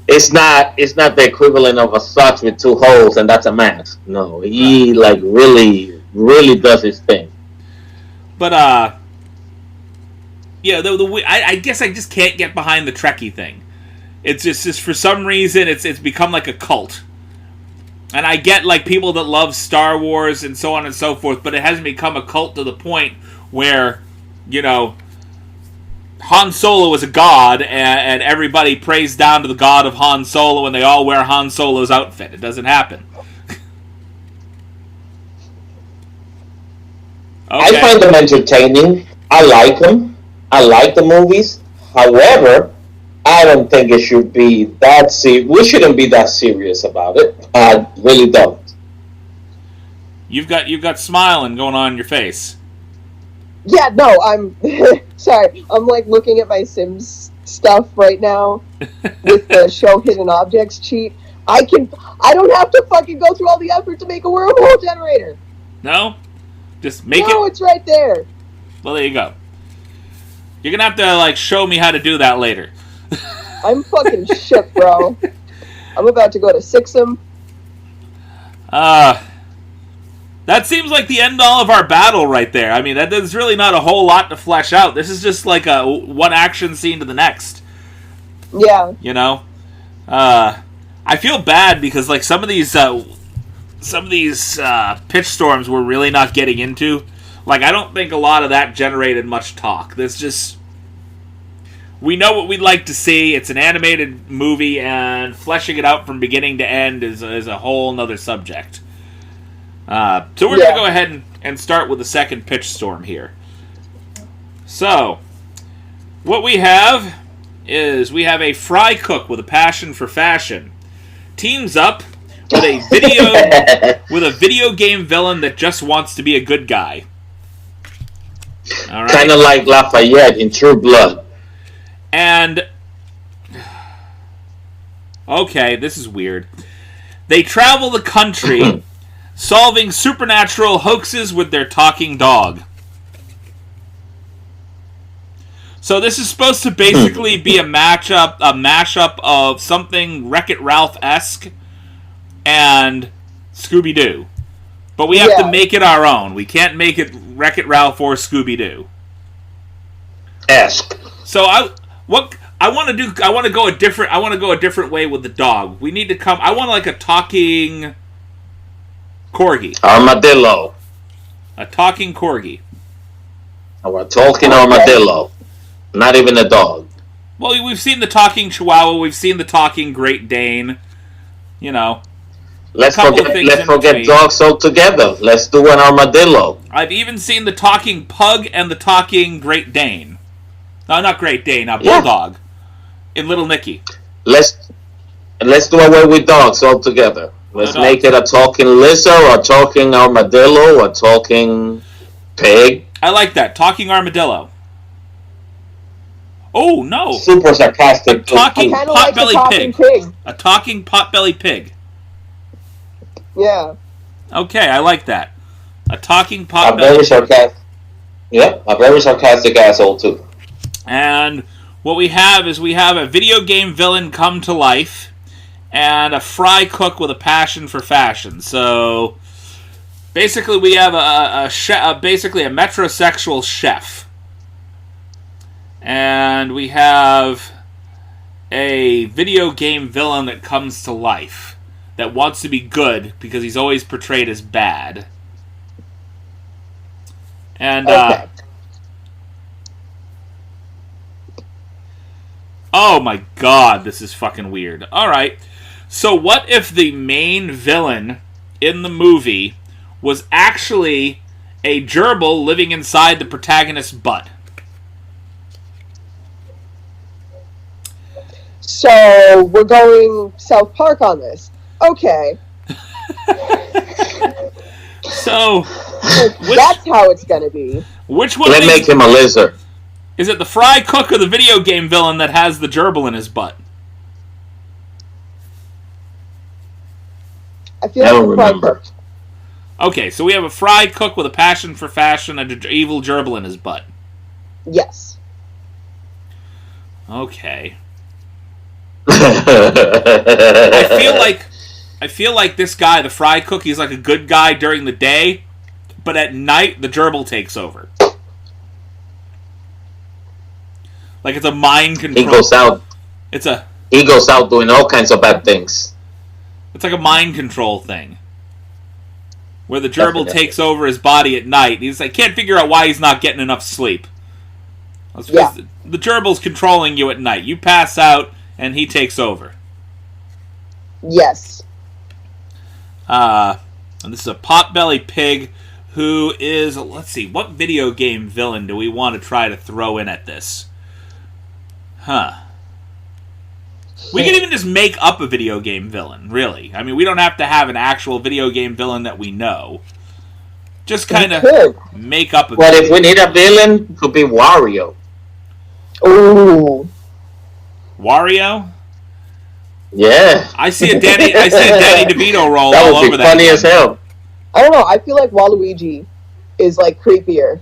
It's not the equivalent of a socks with two holes and that's a mask. No, he like really does his thing. But yeah, I guess I just can't get behind the Trekkie thing. It's just for some reason it's become like a cult. And I get like people that love Star Wars and so on and so forth, but it hasn't become a cult to the point where, you know, Han Solo is a god and everybody prays down to the god of Han Solo and they all wear Han Solo's outfit. It doesn't happen. Okay. I find them entertaining. I like them. I like the movies. However, I don't think it should be that serious. We shouldn't be that serious about it. I really don't. You've got smiling going on in your face. Yeah, no, I'm sorry. I'm like looking at my Sims stuff right now with the show hidden objects cheat. I don't have to fucking go through all the effort to make a wormhole generator. No? Just make it. No, it's right there. Well, there you go. You're gonna have to like show me how to do that later. I'm fucking shook, bro. I'm about to go to Sixum. That seems like the end all of our battle right there. I mean, there's really not a whole lot to flesh out. This is just like a one action scene to the next. Yeah. You know? I feel bad because like some of these pitch storms we're really not getting into. Like, I don't think a lot of that generated much talk. There's just... We know what we'd like to see. It's an animated movie, and fleshing it out from beginning to end is a whole nother subject. So we're going to go ahead and start with the second pitch storm here. So, what we have is we have a fry cook with a passion for fashion. Teams up with a video game villain that just wants to be a good guy. All right. Kind of like Lafayette in True Blood. And okay, this is weird. They travel the country solving supernatural hoaxes with their talking dog. So this is supposed to basically be a mashup of something Wreck-It Ralph-esque and Scooby-Doo. But we have to make it our own. We can't make it Wreck-It Ralph or Scooby-Doo. Ask. So I want to go a different way with the dog. We need to come. I want like a talking corgi. Armadillo. A talking corgi. We're talking armadillo. Not even a dog. Well, we've seen the talking Chihuahua. We've seen the talking Great Dane. You know. Let's forget dogs altogether. Let's do an armadillo. I've even seen the talking pug and the talking Great Dane. No, not Great Dane. Bulldog. In Little Nicky. Let's do away with dogs altogether. Let's make it a talking lizard, or a talking armadillo, or a talking pig. I like that. Talking armadillo. Oh, no. Super sarcastic. A talking potbelly pig. A talking potbelly pig. Yeah. Okay, I like that. A talking potbelly. A very sarcastic asshole, too. And what we have is a video game villain come to life and a fry cook with a passion for fashion. So basically we have a metrosexual chef. And we have a video game villain that comes to life that wants to be good because he's always portrayed as bad. And oh my god, this is fucking weird. Alright, so what if the main villain in the movie was actually a gerbil living inside the protagonist's butt? So, we're going South Park on this. Okay. So, that's how it's gonna be. Which one? Let's make him a lizard. Is it the fry cook or the video game villain that has the gerbil in his butt? I feel like the fry cook. Okay, so we have a fry cook with a passion for fashion and an evil gerbil in his butt. Yes. Okay. I feel like this guy, the fry cook, he's like a good guy during the day, but at night the gerbil takes over. Like it's a mind control. He goes out. He goes out doing all kinds of bad things. It's like a mind control thing, where the gerbil takes over his body at night. He's like can't figure out why he's not getting enough sleep. Yeah. The gerbil's controlling you at night. You pass out, and he takes over. Yes. And this is a potbelly pig who is, let's see, what video game villain do we want to try to throw in at this? We can even just make up a video game villain, really. I mean, we don't have to have an actual video game villain that we know. Just kind of make up a villain. But if we need a villain, it could be Wario. Ooh. Wario? Yeah. I see a Danny DeVito roll all over that. That would be funny as hell. I don't know. I feel like Waluigi is like creepier.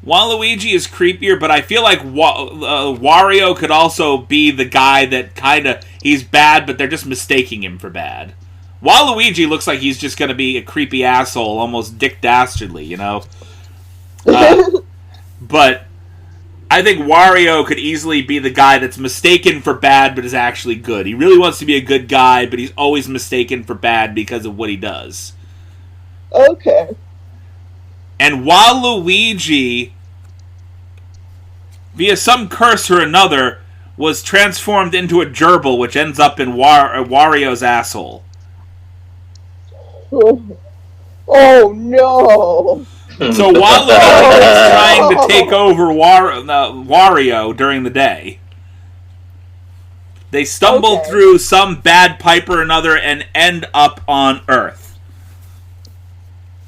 Waluigi is creepier, but I feel like Wario could also be the guy that kind of he's bad, but they're just mistaking him for bad. Waluigi looks like he's just going to be a creepy asshole, almost Dick Dastardly, you know. But I think Wario could easily be the guy that's mistaken for bad, but is actually good. He really wants to be a good guy, but he's always mistaken for bad because of what he does. Okay. And Waluigi, via some curse or another, was transformed into a gerbil, which ends up in Wario's asshole. Oh no! So Waluigi is trying to take over Wario during the day. They stumble through some bad pipe or another and end up on Earth.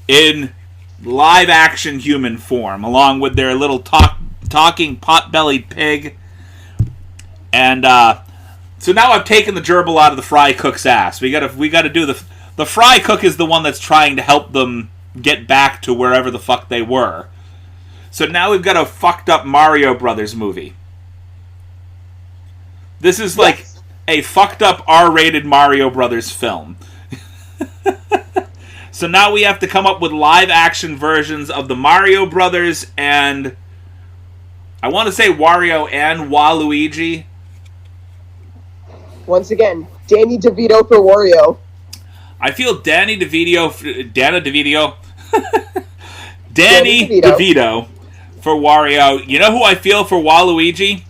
In live-action human form, along with their little talking pot-bellied pig. And so now I've taken the gerbil out of the fry cook's ass. We gotta do the fry cook is the one that's trying to help them get back to wherever the fuck they were. So now we've got a fucked up Mario Brothers movie. This is like a fucked up R-rated Mario Brothers film. So now we have to come up with live action versions of the Mario Brothers and I want to say Wario and Waluigi. Once again, Danny DeVito for Wario. I feel Danny DeVito for Wario. You know who I feel for Waluigi?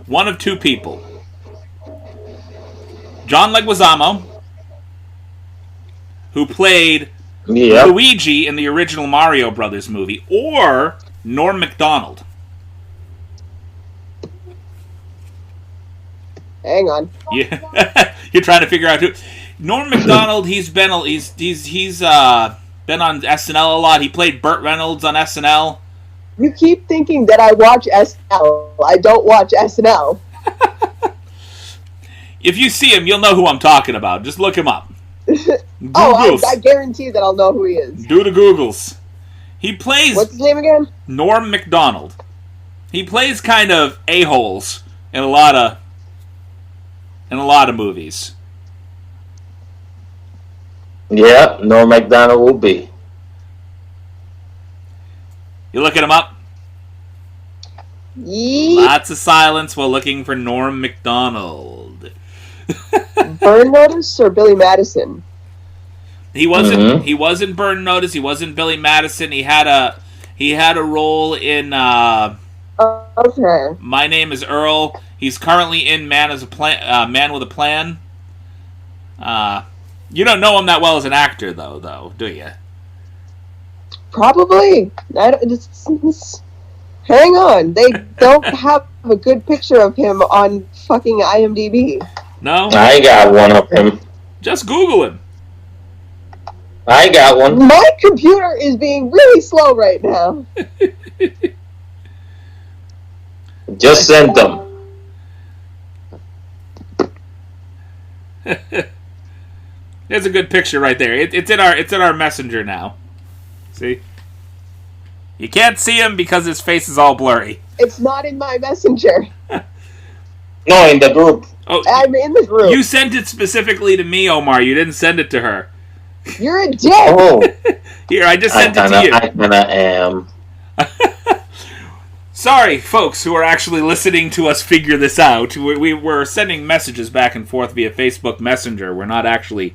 One of two people. John Leguizamo, who played Luigi in the original Mario Brothers movie, or Norm Macdonald. Hang on. Yeah, you're trying to figure out who. Norm Macdonald. He's been on SNL a lot. He played Burt Reynolds on SNL. You keep thinking that I watch SNL. I don't watch SNL. If you see him, you'll know who I'm talking about. Just look him up. I guarantee that I'll know who he is. Do the Googles. He plays... What's his name again? Norm Macdonald. He plays kind of a-holes in a lot of movies. Yeah, Norm Macdonald will be. You looking him up? Yeet. Lots of silence while looking for Norm Macdonald. Burn Notice or Billy Madison? He wasn't. He wasn't Burn Notice. He wasn't Billy Madison. He had a role in. Okay. My Name Is Earl. He's currently in Man with a Plan. You don't know him that well as an actor, though, do you? Probably. Hang on. They don't have a good picture of him on fucking IMDb. No? I got one of him. Just Google him. I got one. My computer is being really slow right now. Just send them. There's a good picture right there. It's in our messenger now. See? You can't see him because his face is all blurry. It's not in my messenger. No, in the group. Oh, I'm in the group. You sent it specifically to me, Omar. You didn't send it to her. You're a dick. Oh, Here, I just sent it to you. I kinda am. Sorry, folks who are actually listening to us figure this out. We're sending messages back and forth via Facebook Messenger. We're not actually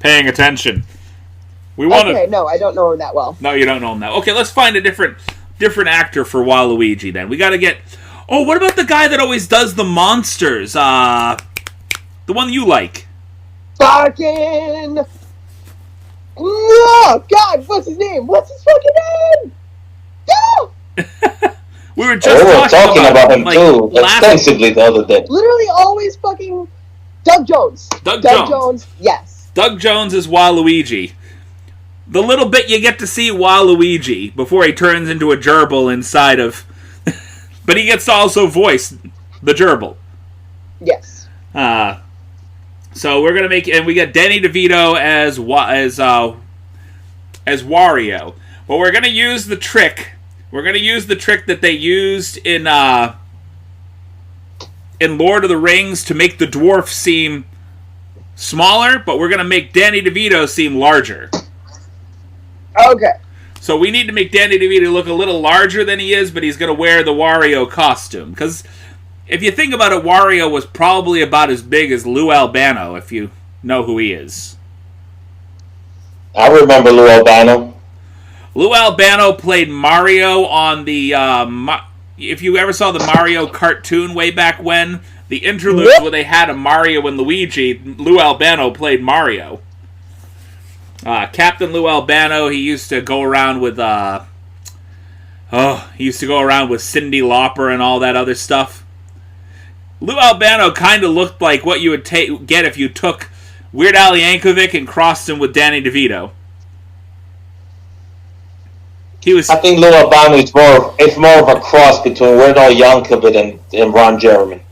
paying attention. Okay, no, I don't know him that well. No, you don't know him now. Okay, let's find a different actor for Waluigi then. We gotta get... Oh, what about the guy that always does the monsters? The one you like. Fucking... Oh, God, what's his name? What's his fucking name? No! We were just talking about him like, too, extensively the other day. Literally always fucking... Doug Jones. Doug Jones, yes. Doug Jones is Waluigi. The little bit you get to see Waluigi before he turns into a gerbil inside of... But he gets to also voice the gerbil. Yes. So we're gonna make... And we got Danny DeVito as Wario. But we're gonna use the trick... We're going to use the trick that they used in Lord of the Rings to make the dwarf seem smaller, but we're going to make Danny DeVito seem larger. Okay. So we need to make Danny DeVito look a little larger than he is, but he's going to wear the Wario costume. Because if you think about it, Wario was probably about as big as Lou Albano, if you know who he is. I remember Lou Albano. Lou Albano played Mario on the... if you ever saw the Mario cartoon way back when, the interludes where they had a Mario and Luigi, Lou Albano played Mario. Captain Lou Albano, he used to go around with... he used to go around with Cyndi Lauper and all that other stuff. Lou Albano kind of looked like what you would get if you took Weird Al Yankovic and crossed him with Danny DeVito. I think Lou Albano is more of a cross between Weird Al Yankovic and Ron Jeremy.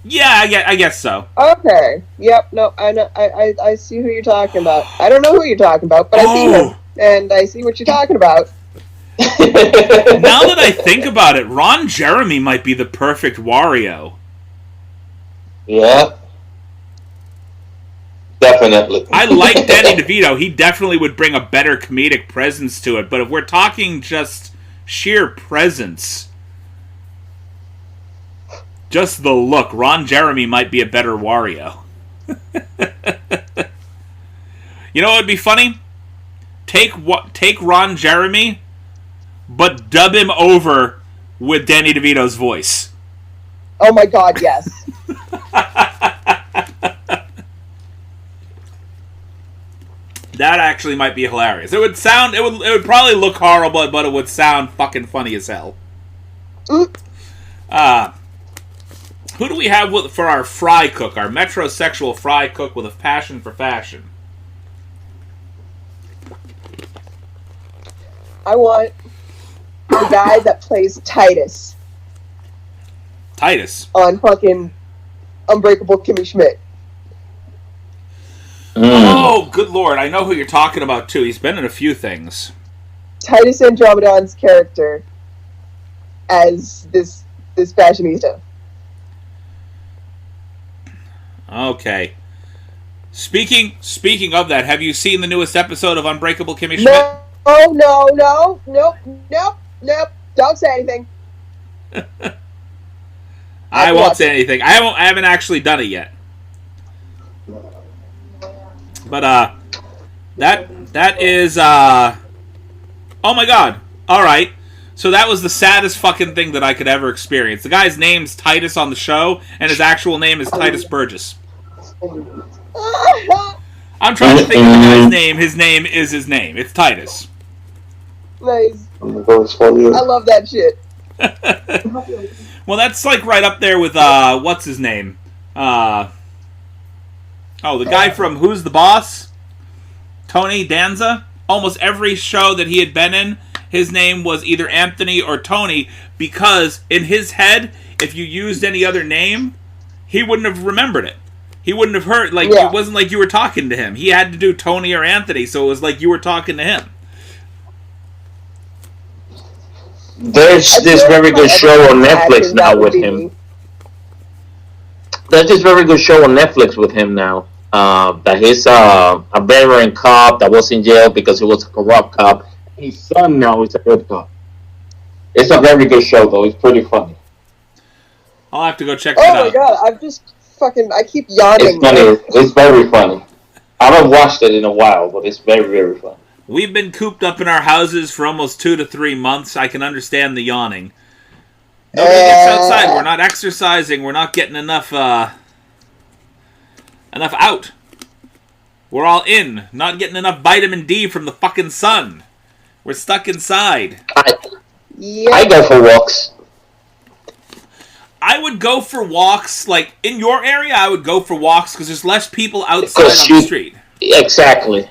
Yeah, I guess so. Okay. Yep. No, I know. I see who you're talking about. I don't know who you're talking about, but I see him, and I see what you're talking about. Now that I think about it, Ron Jeremy might be the perfect Wario. Yeah. Definitely. I like Danny DeVito. He definitely would bring a better comedic presence to it. But if we're talking just sheer presence, just the look, Ron Jeremy might be a better Wario. You know what would be funny? Take Ron Jeremy, but dub him over with Danny DeVito's voice. Oh my god, yes. That actually might be hilarious. It would probably look horrible, but it would sound fucking funny as hell. Who do we have for our fry cook, our metrosexual fry cook with a passion for fashion? I want the guy that plays Titus. Titus? On fucking Unbreakable Kimmy Schmidt. Oh, good lord. I know who you're talking about, too. He's been in a few things. Titus Andromedon's character as this fashionista. Okay. Speaking of that, have you seen the newest episode of Unbreakable Kimmy Schmidt? No. Nope. Don't say anything. I won't say anything. I haven't actually done it yet. But that is oh my god. Alright. So that was the saddest fucking thing that I could ever experience. The guy's name's Titus on the show, and his actual name is Titus Burgess. I'm trying to think of the guy's name. His name is his name. It's Titus. Nice. I love that shit. Well, that's like right up there with what's his name? The guy from Who's the Boss? Tony Danza. Almost every show that he had been in, his name was either Anthony or Tony, because in his head, if you used any other name, he wouldn't have remembered it. He wouldn't have heard, It wasn't like you were talking to him. He had to do Tony or Anthony, so it was like you were talking to him. There's this very good show on Netflix now with him. There's this very good show on Netflix with him now. That he's a veteran cop that was in jail because he was a corrupt cop. His son now is a good cop. It's a very good show, though. It's pretty funny. I'll have to go check that out. Oh my god, I keep yawning. It's funny. It's very funny. I haven't watched it in a while, but it's very, very funny. We've been cooped up in our houses for almost 2 to 3 months. I can understand the yawning. Nobody gets outside. We're not exercising. We're not getting enough out. We're all in. Not getting enough vitamin D from the fucking sun. We're stuck inside. I go for walks. I would go for walks, in your area, I would go for walks because there's less people outside on the street. Exactly.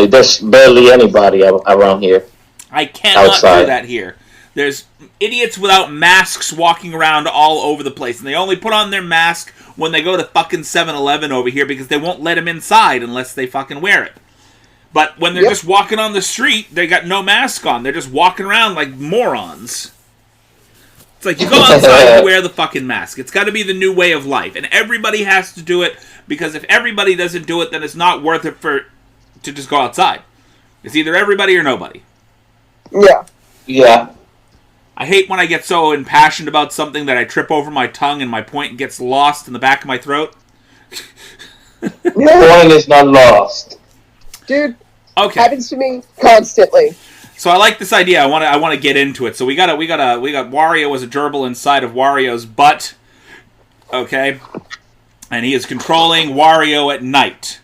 There's barely anybody around here. I cannot do that here. There's idiots without masks walking around all over the place, and they only put on their mask when they go to fucking 7-Eleven over here because they won't let them inside unless they fucking wear it. But when they're just walking on the street, they got no mask on. They're just walking around like morons. It's like, you go outside, you wear the fucking mask. It's got to be the new way of life. And everybody has to do it, because if everybody doesn't do it, then it's not worth it to just go outside. It's either everybody or nobody. Yeah. I hate when I get so impassioned about something that I trip over my tongue and my point gets lost in the back of my throat. The point is not lost. Dude, okay. Happens to me constantly. So I like this idea. I want to get into it. So we got Wario as a gerbil inside of Wario's butt. Okay? And he is controlling Wario at night.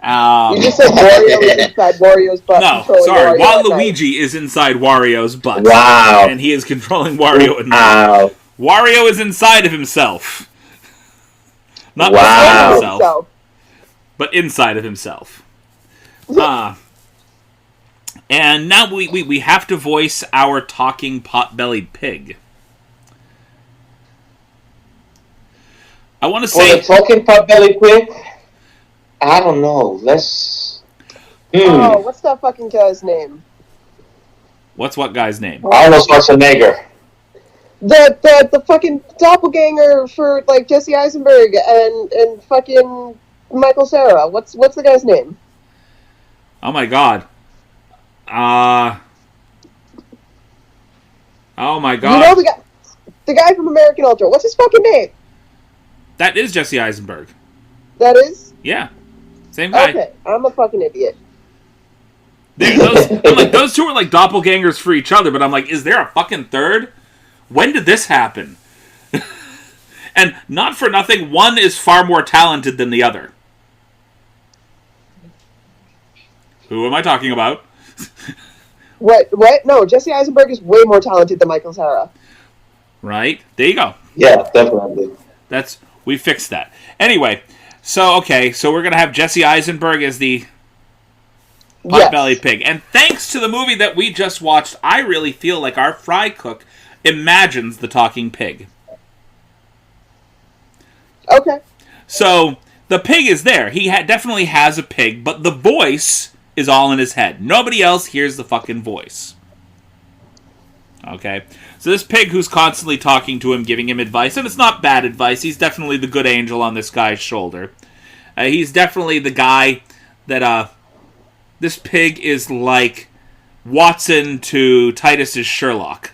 You just said Wario is inside Wario's butt. No, sorry. Waluigi is inside Wario's butt. Wow. And he is controlling Wario at night. Wow. Wario is inside of himself. Not wow. inside of himself, but inside of himself. And now we have to voice our talking pot-bellied pig. I want to say... the talking pot-bellied pig? I don't know. Let's... Oh, what's that fucking guy's name? What's what guy's name? Arnold Schwarzenegger. The fucking doppelganger for, Jesse Eisenberg and fucking... Michael Cera. What's the guy's name? Oh my god. Oh my god. You know the guy from American Ultra. What's his fucking name? That is Jesse Eisenberg. That is? Yeah. Same guy. Okay, I'm a fucking idiot. Those two are like doppelgangers for each other, but I'm like, is there a fucking third? When did this happen? And not for nothing, one is far more talented than the other. Who am I talking about? What? No, Jesse Eisenberg is way more talented than Michael Cera. Right? There you go. Yeah, definitely. We fixed that. Anyway, so we're gonna have Jesse Eisenberg as the Potbelly Pig. And thanks to the movie that we just watched, I really feel like our fry cook imagines the talking pig. Okay. So, the pig is there. He definitely has a pig, but the voice is all in his head. Nobody else hears the fucking voice. Okay? So this pig who's constantly talking to him, giving him advice, and it's not bad advice. He's definitely the good angel on this guy's shoulder. He's definitely the guy that, this pig is like Watson to Titus's Sherlock.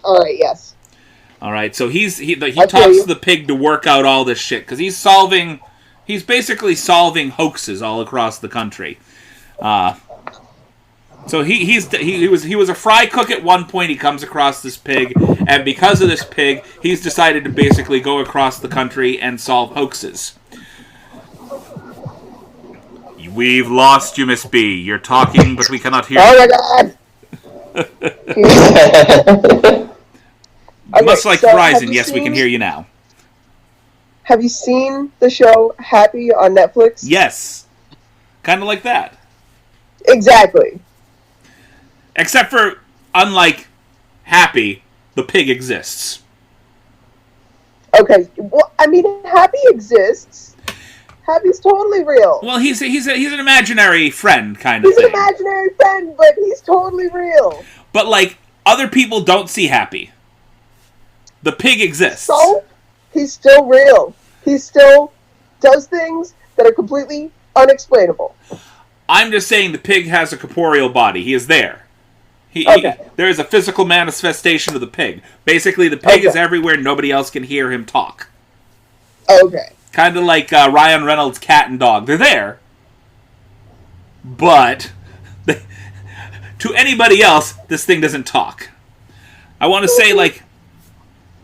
Alright, yes. Alright, so he talks the pig to work out all this shit, because he's basically solving hoaxes all across the country. So he was a fry cook at one point. He comes across this pig, and because of this pig, he's decided to basically go across the country and solve hoaxes. We've lost you, Miss B. You're talking, but we cannot hear you. Oh my god! Much like Verizon, yes, we can hear you now. Have you seen the show Happy on Netflix? Yes. Kind of like that. Exactly. Except for, unlike Happy, the pig exists. Okay, well, I mean, Happy exists. Happy's totally real. Well, he's an imaginary friend, kind of thing. He's an imaginary friend, but he's totally real. But, like, other people don't see Happy. The pig exists. So, he's still real. He still does things that are completely unexplainable. I'm just saying the pig has a corporeal body. He is there. There is a physical manifestation of the pig. Basically, the pig is everywhere. Nobody else can hear him talk. Okay. Kind of like Ryan Reynolds' cat and dog. They're there. But to anybody else, this thing doesn't talk. I want to say, like,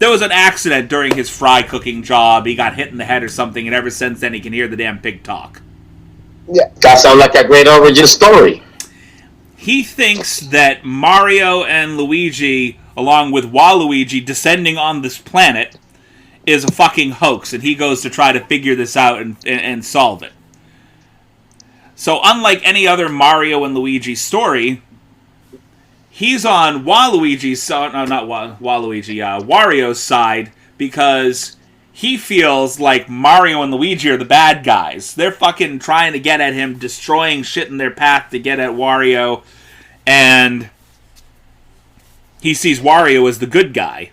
there was an accident during his fry cooking job. He got hit in the head or something, and ever since then he can hear the damn pig talk. Yeah. That sounds like a great origin story. He thinks that Mario and Luigi, along with Waluigi, descending on this planet is a fucking hoax, and he goes to try to figure this out and solve it. So unlike any other Mario and Luigi story, he's on Wario's side, because he feels like Mario and Luigi are the bad guys. They're fucking trying to get at him, destroying shit in their path to get at Wario, and he sees Wario as the good guy.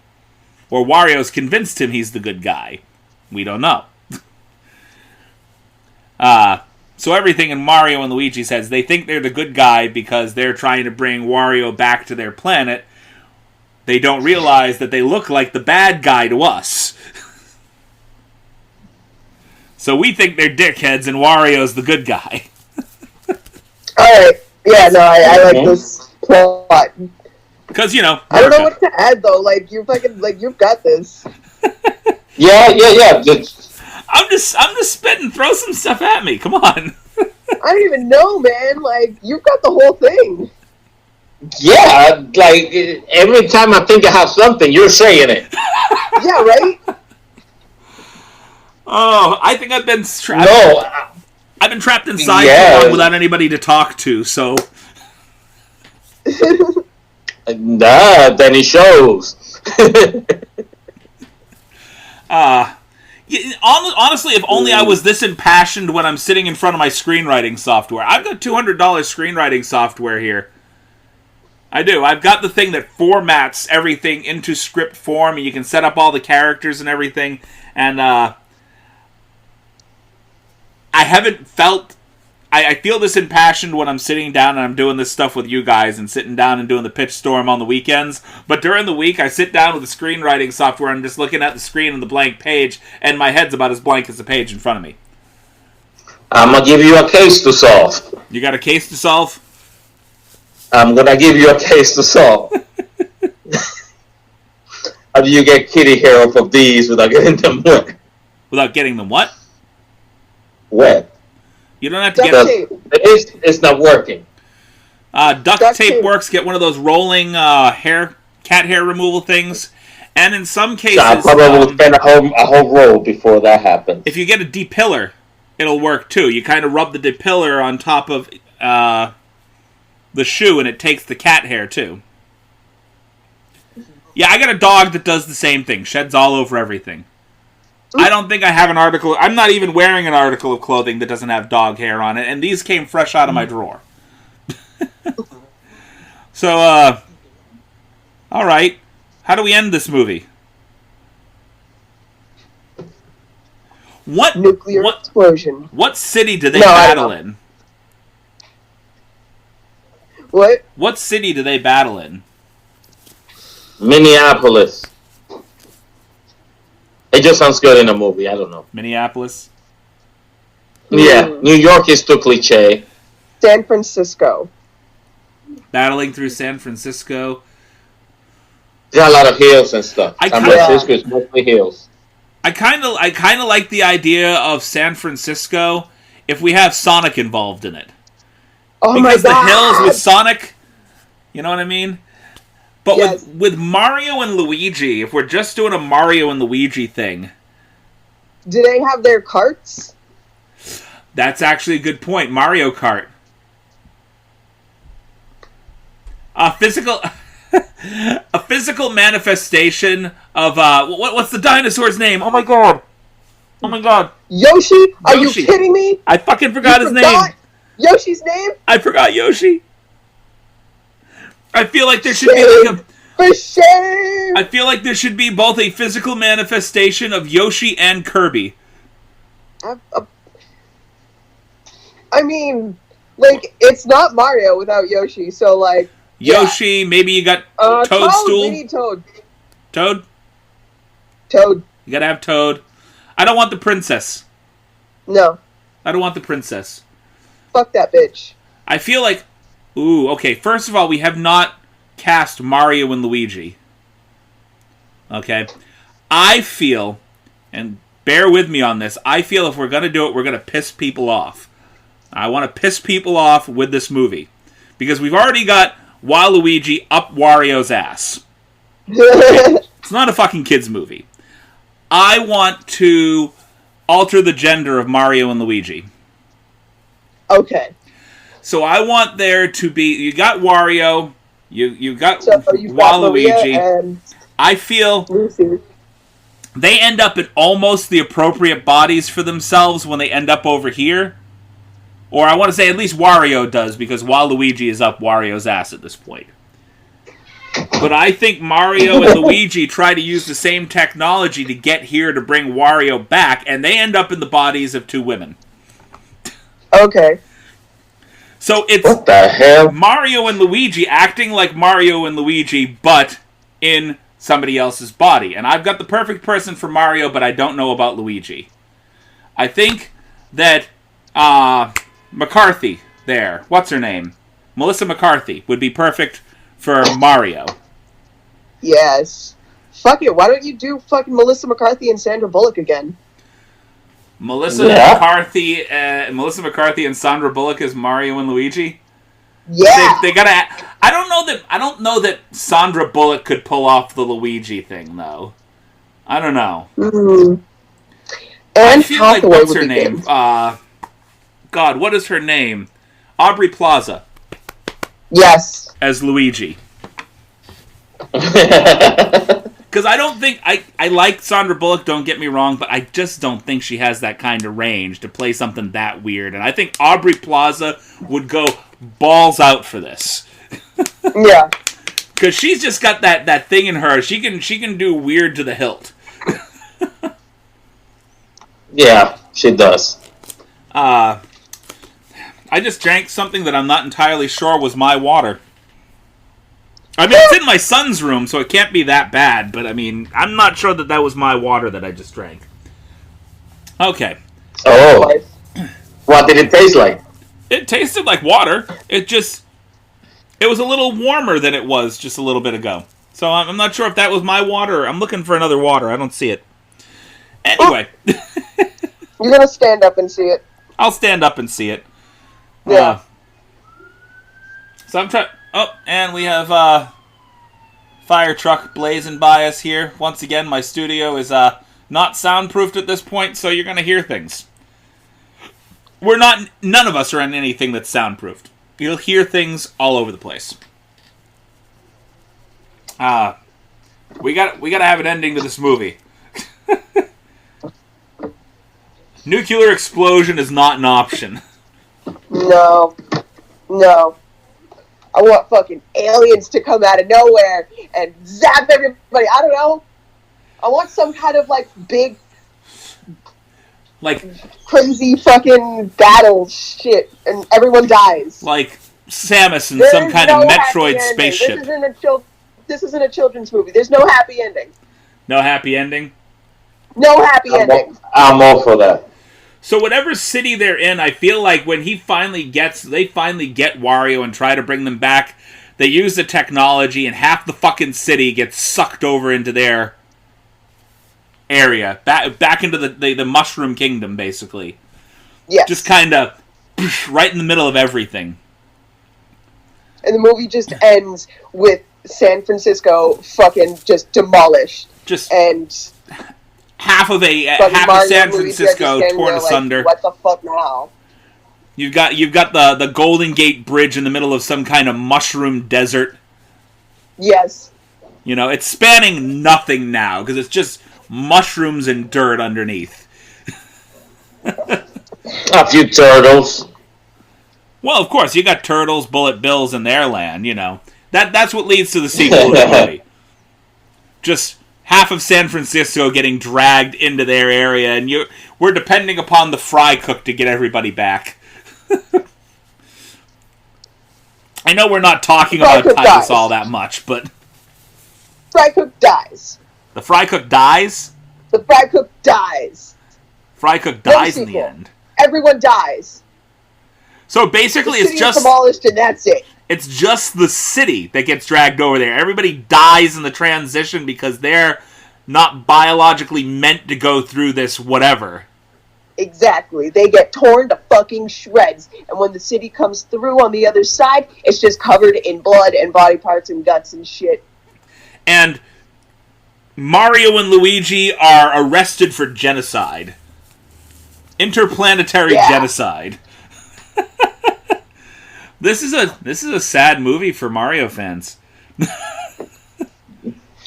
Or Wario's convinced him he's the good guy. We don't know. So everything in Mario and Luigi's heads, they think they're the good guy because they're trying to bring Wario back to their planet. They don't realize that they look like the bad guy to us. So we think they're dickheads and Wario's the good guy. Alright. Yeah, no, I like this plot. Because, you know, I don't know what to add, though. Like, you're fucking, like, you've got this. Yeah. I'm just spitting. Throw some stuff at me. Come on. I don't even know, man. Like, you've got the whole thing. Yeah, like, every time I think I have something, you're saying it. Yeah, right? Oh, I think I've been trapped. No. I've been trapped inside too long without anybody to talk to, so... Nah, then it shows. Honestly, if only I was this impassioned when I'm sitting in front of my screenwriting software. I've got $200 screenwriting software here. I do. I've got the thing that formats everything into script form, and you can set up all the characters and everything. And I haven't felt... I feel this impassioned when I'm sitting down and I'm doing this stuff with you guys and sitting down and doing the pitch storm on the weekends. But during the week, I sit down with the screenwriting software and I'm just looking at the screen and the blank page, and my head's about as blank as the page in front of me. I'm going to give you a case to solve. You got a case to solve? I'm going to give you a case to solve. How do you get kitty hair off of these without getting them wet? Without getting them what? Wet. You don't have to Duct get... tape. It's not working. Duct tape works. Get one of those rolling cat hair removal things. And in some cases... So I probably would spend a whole roll before that happens. If you get a depiller, it'll work too. You kind of rub the depiller on top of the shoe and it takes the cat hair too. Yeah, I got a dog that does the same thing. Sheds all over everything. I don't think I have an article... I'm not even wearing an article of clothing that doesn't have dog hair on it, and these came fresh out of my drawer. So, alright. How do we end this movie? Nuclear explosion. What city do they battle in? What? What city do they battle in? Minneapolis. It just sounds good in a movie. I don't know. Minneapolis? Yeah. New York is too cliche. San Francisco. Battling through San Francisco. There are a lot of hills and stuff. San Francisco is mostly hills. I kind of like the idea of San Francisco if we have Sonic involved in it. Oh because my God. the hills with Sonic, you know what I mean? But Yes. with Mario and Luigi, if we're just doing a Mario and Luigi thing... Do they have their carts? That's actually a good point. Mario Kart. A physical manifestation of... what's the dinosaur's name? Oh my god! Oh my god! Yoshi? Are Yoshi. you kidding me? I fucking forgot his name! Yoshi's name? I forgot Yoshi! I feel like there should be like a... For shame! I feel like there should be both a physical manifestation of Yoshi and Kirby. I mean, like, it's not Mario without Yoshi, so, like... Yoshi, maybe you got Toadstool? We need Toad. Toad? Toad. You gotta have Toad. I don't want the princess. No. I don't want the princess. Fuck that bitch. I feel like... Ooh, okay, first of all, we have not cast Mario and Luigi. Okay? I feel, and bear with me on this, I feel if we're gonna do it, we're gonna piss people off. I want to piss people off with this movie. Because we've already got Waluigi up Wario's ass. It's not a fucking kids movie. I want to alter the gender of Mario and Luigi. Okay. So I want there to be... You got Wario. You got You've got Maria Waluigi. and I feel Lucy. they end up in almost the appropriate bodies for themselves when they end up over here. Or I want to say at least Wario does, because Waluigi is up Wario's ass at this point. But I think Mario and Luigi try to use the same technology to get here to bring Wario back, and they end up in the bodies of two women. Okay. So it's What the hell? Mario and Luigi acting like Mario and Luigi, but in somebody else's body. And I've got the perfect person for Mario, but I don't know about Luigi. I think that McCarthy there, what's her name? Melissa McCarthy would be perfect for Mario. Yes. Fuck it, why don't you do fucking Melissa McCarthy and Sandra Bullock again? Melissa McCarthy and Sandra Bullock as Mario and Luigi? Yeah. They gotta... I don't know that Sandra Bullock could pull off the Luigi thing, though. I don't know. Mm-hmm. I And feel like, Hathaway what's would her be name? good. God, what is her name? Aubrey Plaza Yes. as Luigi. Because I don't think... I like Sandra Bullock, don't get me wrong, but I just don't think she has that kind of range to play something that weird. And I think Aubrey Plaza would go balls out for this. Yeah. Because she's just got that thing in her. She can do weird to the hilt. Yeah, she does. I just drank something that I'm not entirely sure was my water. I mean, it's in my son's room, so it can't be that bad, but I mean, I'm not sure that was my water that I just drank. Okay. Oh. What did it taste like? It tasted like water. It was a little warmer than it was just a little bit ago. So I'm not sure if that was my water. I'm looking for another water. I don't see it. Anyway. You're going to stand up and see it. I'll stand up and see it. Yeah. So I'm trying... Oh, and we have fire truck blazing by us here. Once again, my studio is not soundproofed at this point, so you're going to hear things. None of us are in anything that's soundproofed. You'll hear things all over the place. We got to have an ending to this movie. Nuclear explosion is not an option. No. I want fucking aliens to come out of nowhere and zap everybody. I don't know. I want some kind of, like, big... Like... crazy fucking battle shit, and everyone dies. Like Samus in some kind of Metroid spaceship. This isn't a children's movie. There's no happy ending. No happy ending? No happy ending. I'm all for that. So whatever city they're in, I feel like when they finally get Wario and try to bring them back, they use the technology and half the fucking city gets sucked over into their area. Back into the Mushroom Kingdom, basically. Yes. Just kind of right in the middle of everything. And the movie just ends with San Francisco fucking just demolished. And... half of San Francisco torn asunder. Like, what the fuck now? You've got the Golden Gate Bridge in the middle of some kind of mushroom desert. Yes. You know, it's spanning nothing now because it's just mushrooms and dirt underneath. A few turtles. Well, of course, you got turtles, bullet bills in their land. You know that's what leads to the sequel of the movie. Just half of San Francisco getting dragged into their area, and we're depending upon the fry cook to get everybody back. I know we're not talking about Titus all that much, but... Fry cook dies. The fry cook dies? The fry cook dies. Fry cook dies in the end. Everyone dies. So basically it's just... demolished and that's it. It's just the city that gets dragged over there. Everybody dies in the transition because they're not biologically meant to go through this whatever. Exactly. They get torn to fucking shreds. And when the city comes through on the other side, it's just covered in blood and body parts and guts and shit. And Mario and Luigi are arrested for genocide. Interplanetary genocide. This is a sad movie for Mario fans.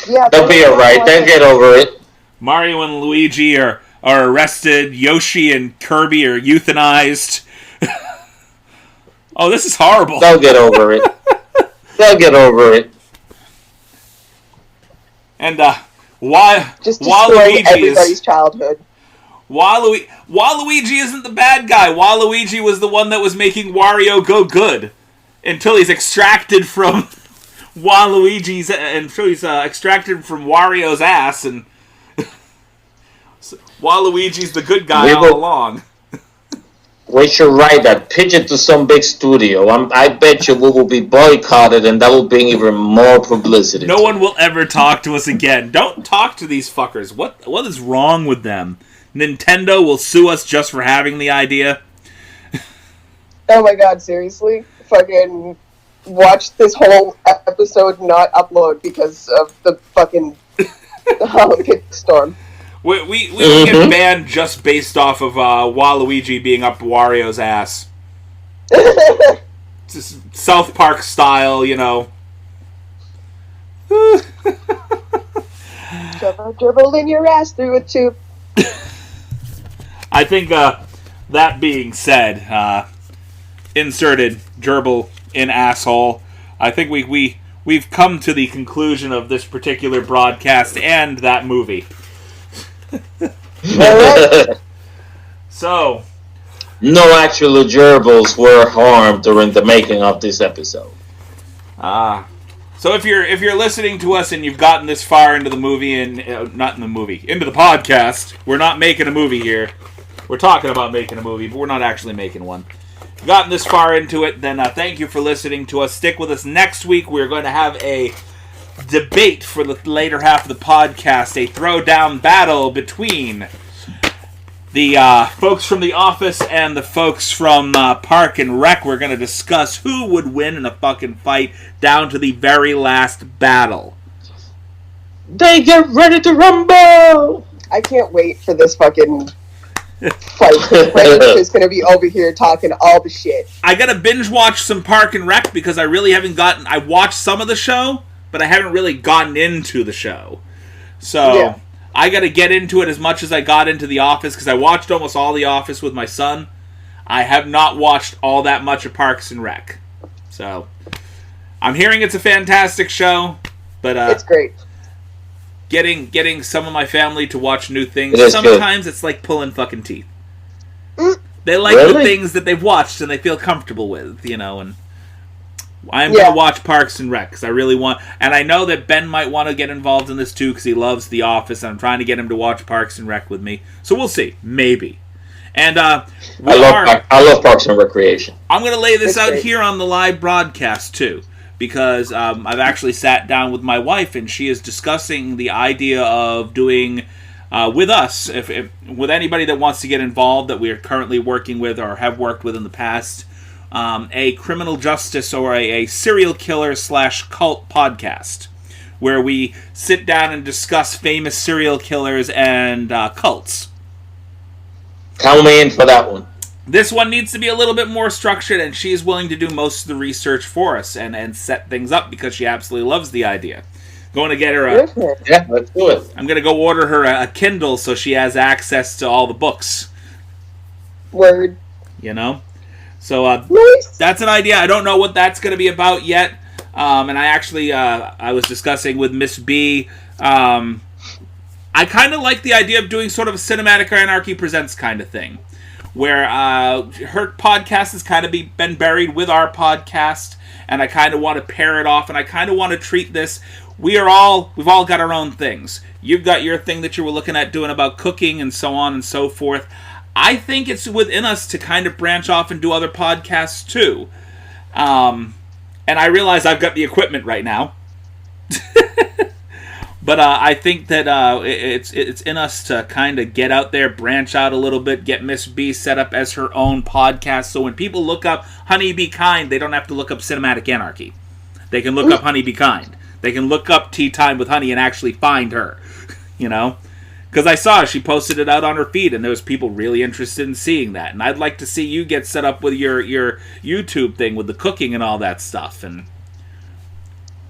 Yeah, they'll be alright. They'll get over it. Mario and Luigi are arrested. Yoshi and Kirby are euthanized. Oh, this is horrible. They'll get over it. They'll get over it. And just destroying everybody's childhood. Waluigi isn't the bad guy. Waluigi was the one that was making Wario go good until he's extracted from Waluigi's extracted from Wario's ass, and Waluigi's the good guy all along. We should write that, pitch it to some big studio. I bet you we will be boycotted, and that will bring even more publicity. No one will ever talk to us again. Don't talk to these fuckers. What is wrong with them? Nintendo will sue us just for having the idea. Oh my god, seriously? Fucking watch this whole episode not upload because of the fucking kickstorm. We will get banned just based off of Waluigi being up Wario's ass. Just South Park style, you know. Dribble in your ass through a tube. I think, that being said, inserted gerbil in asshole. I think we've come to the conclusion of this particular broadcast and that movie. So, No actual gerbils were harmed during the making of this episode. So if you're listening to us and you've gotten this far into the movie and not in the movie, into the podcast, we're not making a movie here. We're talking about making a movie, but we're not actually making one. If you've gotten this far into it, then thank you for listening to us. Stick with us next week. We're going to have a debate for the later half of the podcast, a throwdown battle between the folks from The Office and the folks from Park and Rec. We're going to discuss who would win in a fucking fight down to the very last battle. They get ready to rumble! I can't wait for this fucking fight. Ray's just gonna be over here talking all the shit. I gotta binge watch some Park and Rec because I really haven't gotten... I watched some of the show, but I haven't really gotten into the show. So... yeah. I got to get into it as much as I got into The Office, because I watched almost all The Office with my son. I have not watched all that much of Parks and Rec. So, I'm hearing it's a fantastic show, but it's great. Getting some of my family to watch new things, sometimes it's like pulling fucking teeth. They like the things that they've watched and they feel comfortable with, you know, and I'm going to watch Parks and Rec because I really want... And I know that Ben might want to get involved in this too because he loves The Office. And I'm trying to get him to watch Parks and Rec with me. So we'll see. Maybe. And I love Parks and Recreation. I'm going to lay this out here on the live broadcast too. Because I've actually sat down with my wife and she is discussing the idea of doing... with us, if with anybody that wants to get involved that we are currently working with or have worked with in the past... a criminal justice or a serial killer / cult podcast where we sit down and discuss famous serial killers and cults. Count me in for that one. This one needs to be a little bit more structured, and she is willing to do most of the research for us and set things up because she absolutely loves the idea. Going to get her yeah, let's do it. I'm going to go order her a Kindle so she has access to all the books. Word. You know? So that's an idea. I don't know what that's going to be about yet. And I actually, I was discussing with Miss Bee. I kind of like the idea of doing sort of a Cinematic Anarchy Presents kind of thing. Where her podcast has kind of been buried with our podcast. And I kind of want to pair it off. And I kind of want to treat this. We've all got our own things. You've got your thing that you were looking at doing about cooking and so on and so forth. I think it's within us to kind of branch off and do other podcasts too. And I realize I've got the equipment right now. But I think that it's in us to kind of get out there, branch out a little bit, get Miss B set up as her own podcast. So when people look up Honey Be Kind, they don't have to look up Cinematic Anarchy. They can look up Honey Be Kind. They can look up Tea Time with Honey and actually find her. You know? Because I saw she posted it out on her feed, and there was people really interested in seeing that. And I'd like to see you get set up with your YouTube thing with the cooking and all that stuff. And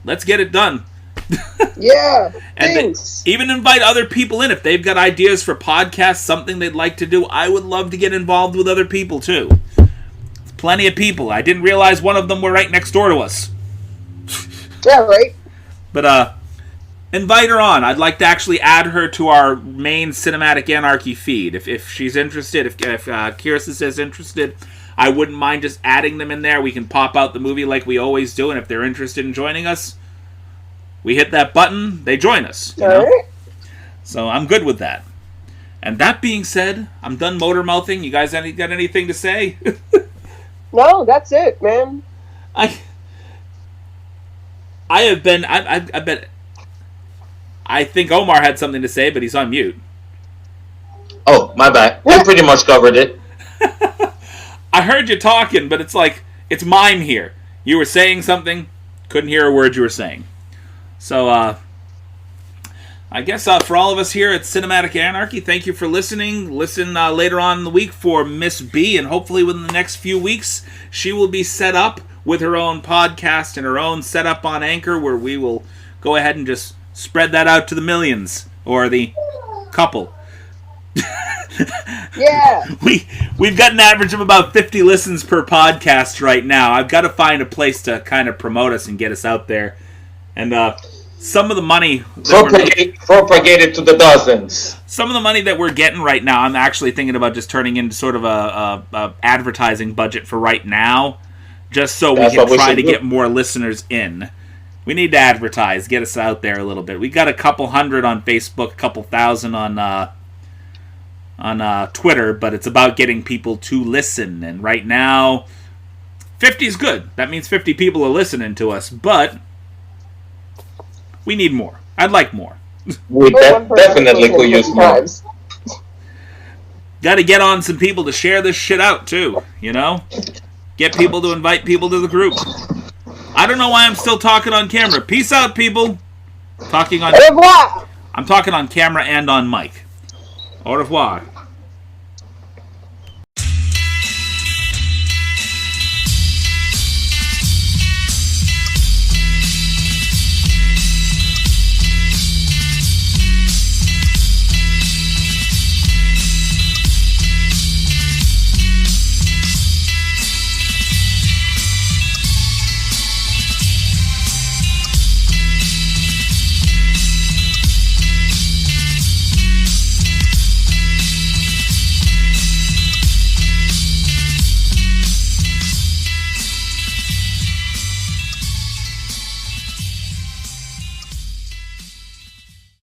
let's get it done. Yeah, and even invite other people in if they've got ideas for podcasts, something they'd like to do. I would love to get involved with other people too. Plenty of people. I didn't realize one of them were right next door to us. Yeah, right. But invite her on. I'd like to actually add her to our main Cinematic Anarchy feed. If she's interested, if Kirsten is interested, I wouldn't mind just adding them in there. We can pop out the movie like we always do, and if they're interested in joining us, we hit that button, they join us. You know? Right. So I'm good with that. And that being said, I'm done motor mouthing. You guys got anything to say? No, that's it, man. I have been... I bet... I think Omar had something to say, but he's on mute. Oh, my bad. We pretty much covered it. I heard you talking, but it's like, it's mime here. You were saying something, couldn't hear a word you were saying. So, I guess for all of us here at Cinematic Anarchy, thank you for listening. Listen later on in the week for Miss B, and hopefully within the next few weeks, she will be set up with her own podcast and her own setup on Anchor, where we will go ahead and just spread that out to the millions, or the couple. Yeah. We've got an average of about 50 listens per podcast right now. I've got to find a place to kind of promote us and get us out there. And some of the money propagate it to the dozens. Some of the money that we're getting right now, I'm actually thinking about just turning into sort of a advertising budget for right now, just so we can try to get more listeners in. We need to advertise, get us out there a little bit. We got a couple hundred on Facebook, a couple thousand on Twitter, but it's about getting people to listen. And right now, 50 is good. That means 50 people are listening to us, but we need more. I'd like more. We definitely could use more. Got to get on some people to share this shit out, too, you know? Get people to invite people to the group. I don't know why I'm still talking on camera. Peace out, people. I'm talking on camera and on mic. Au revoir.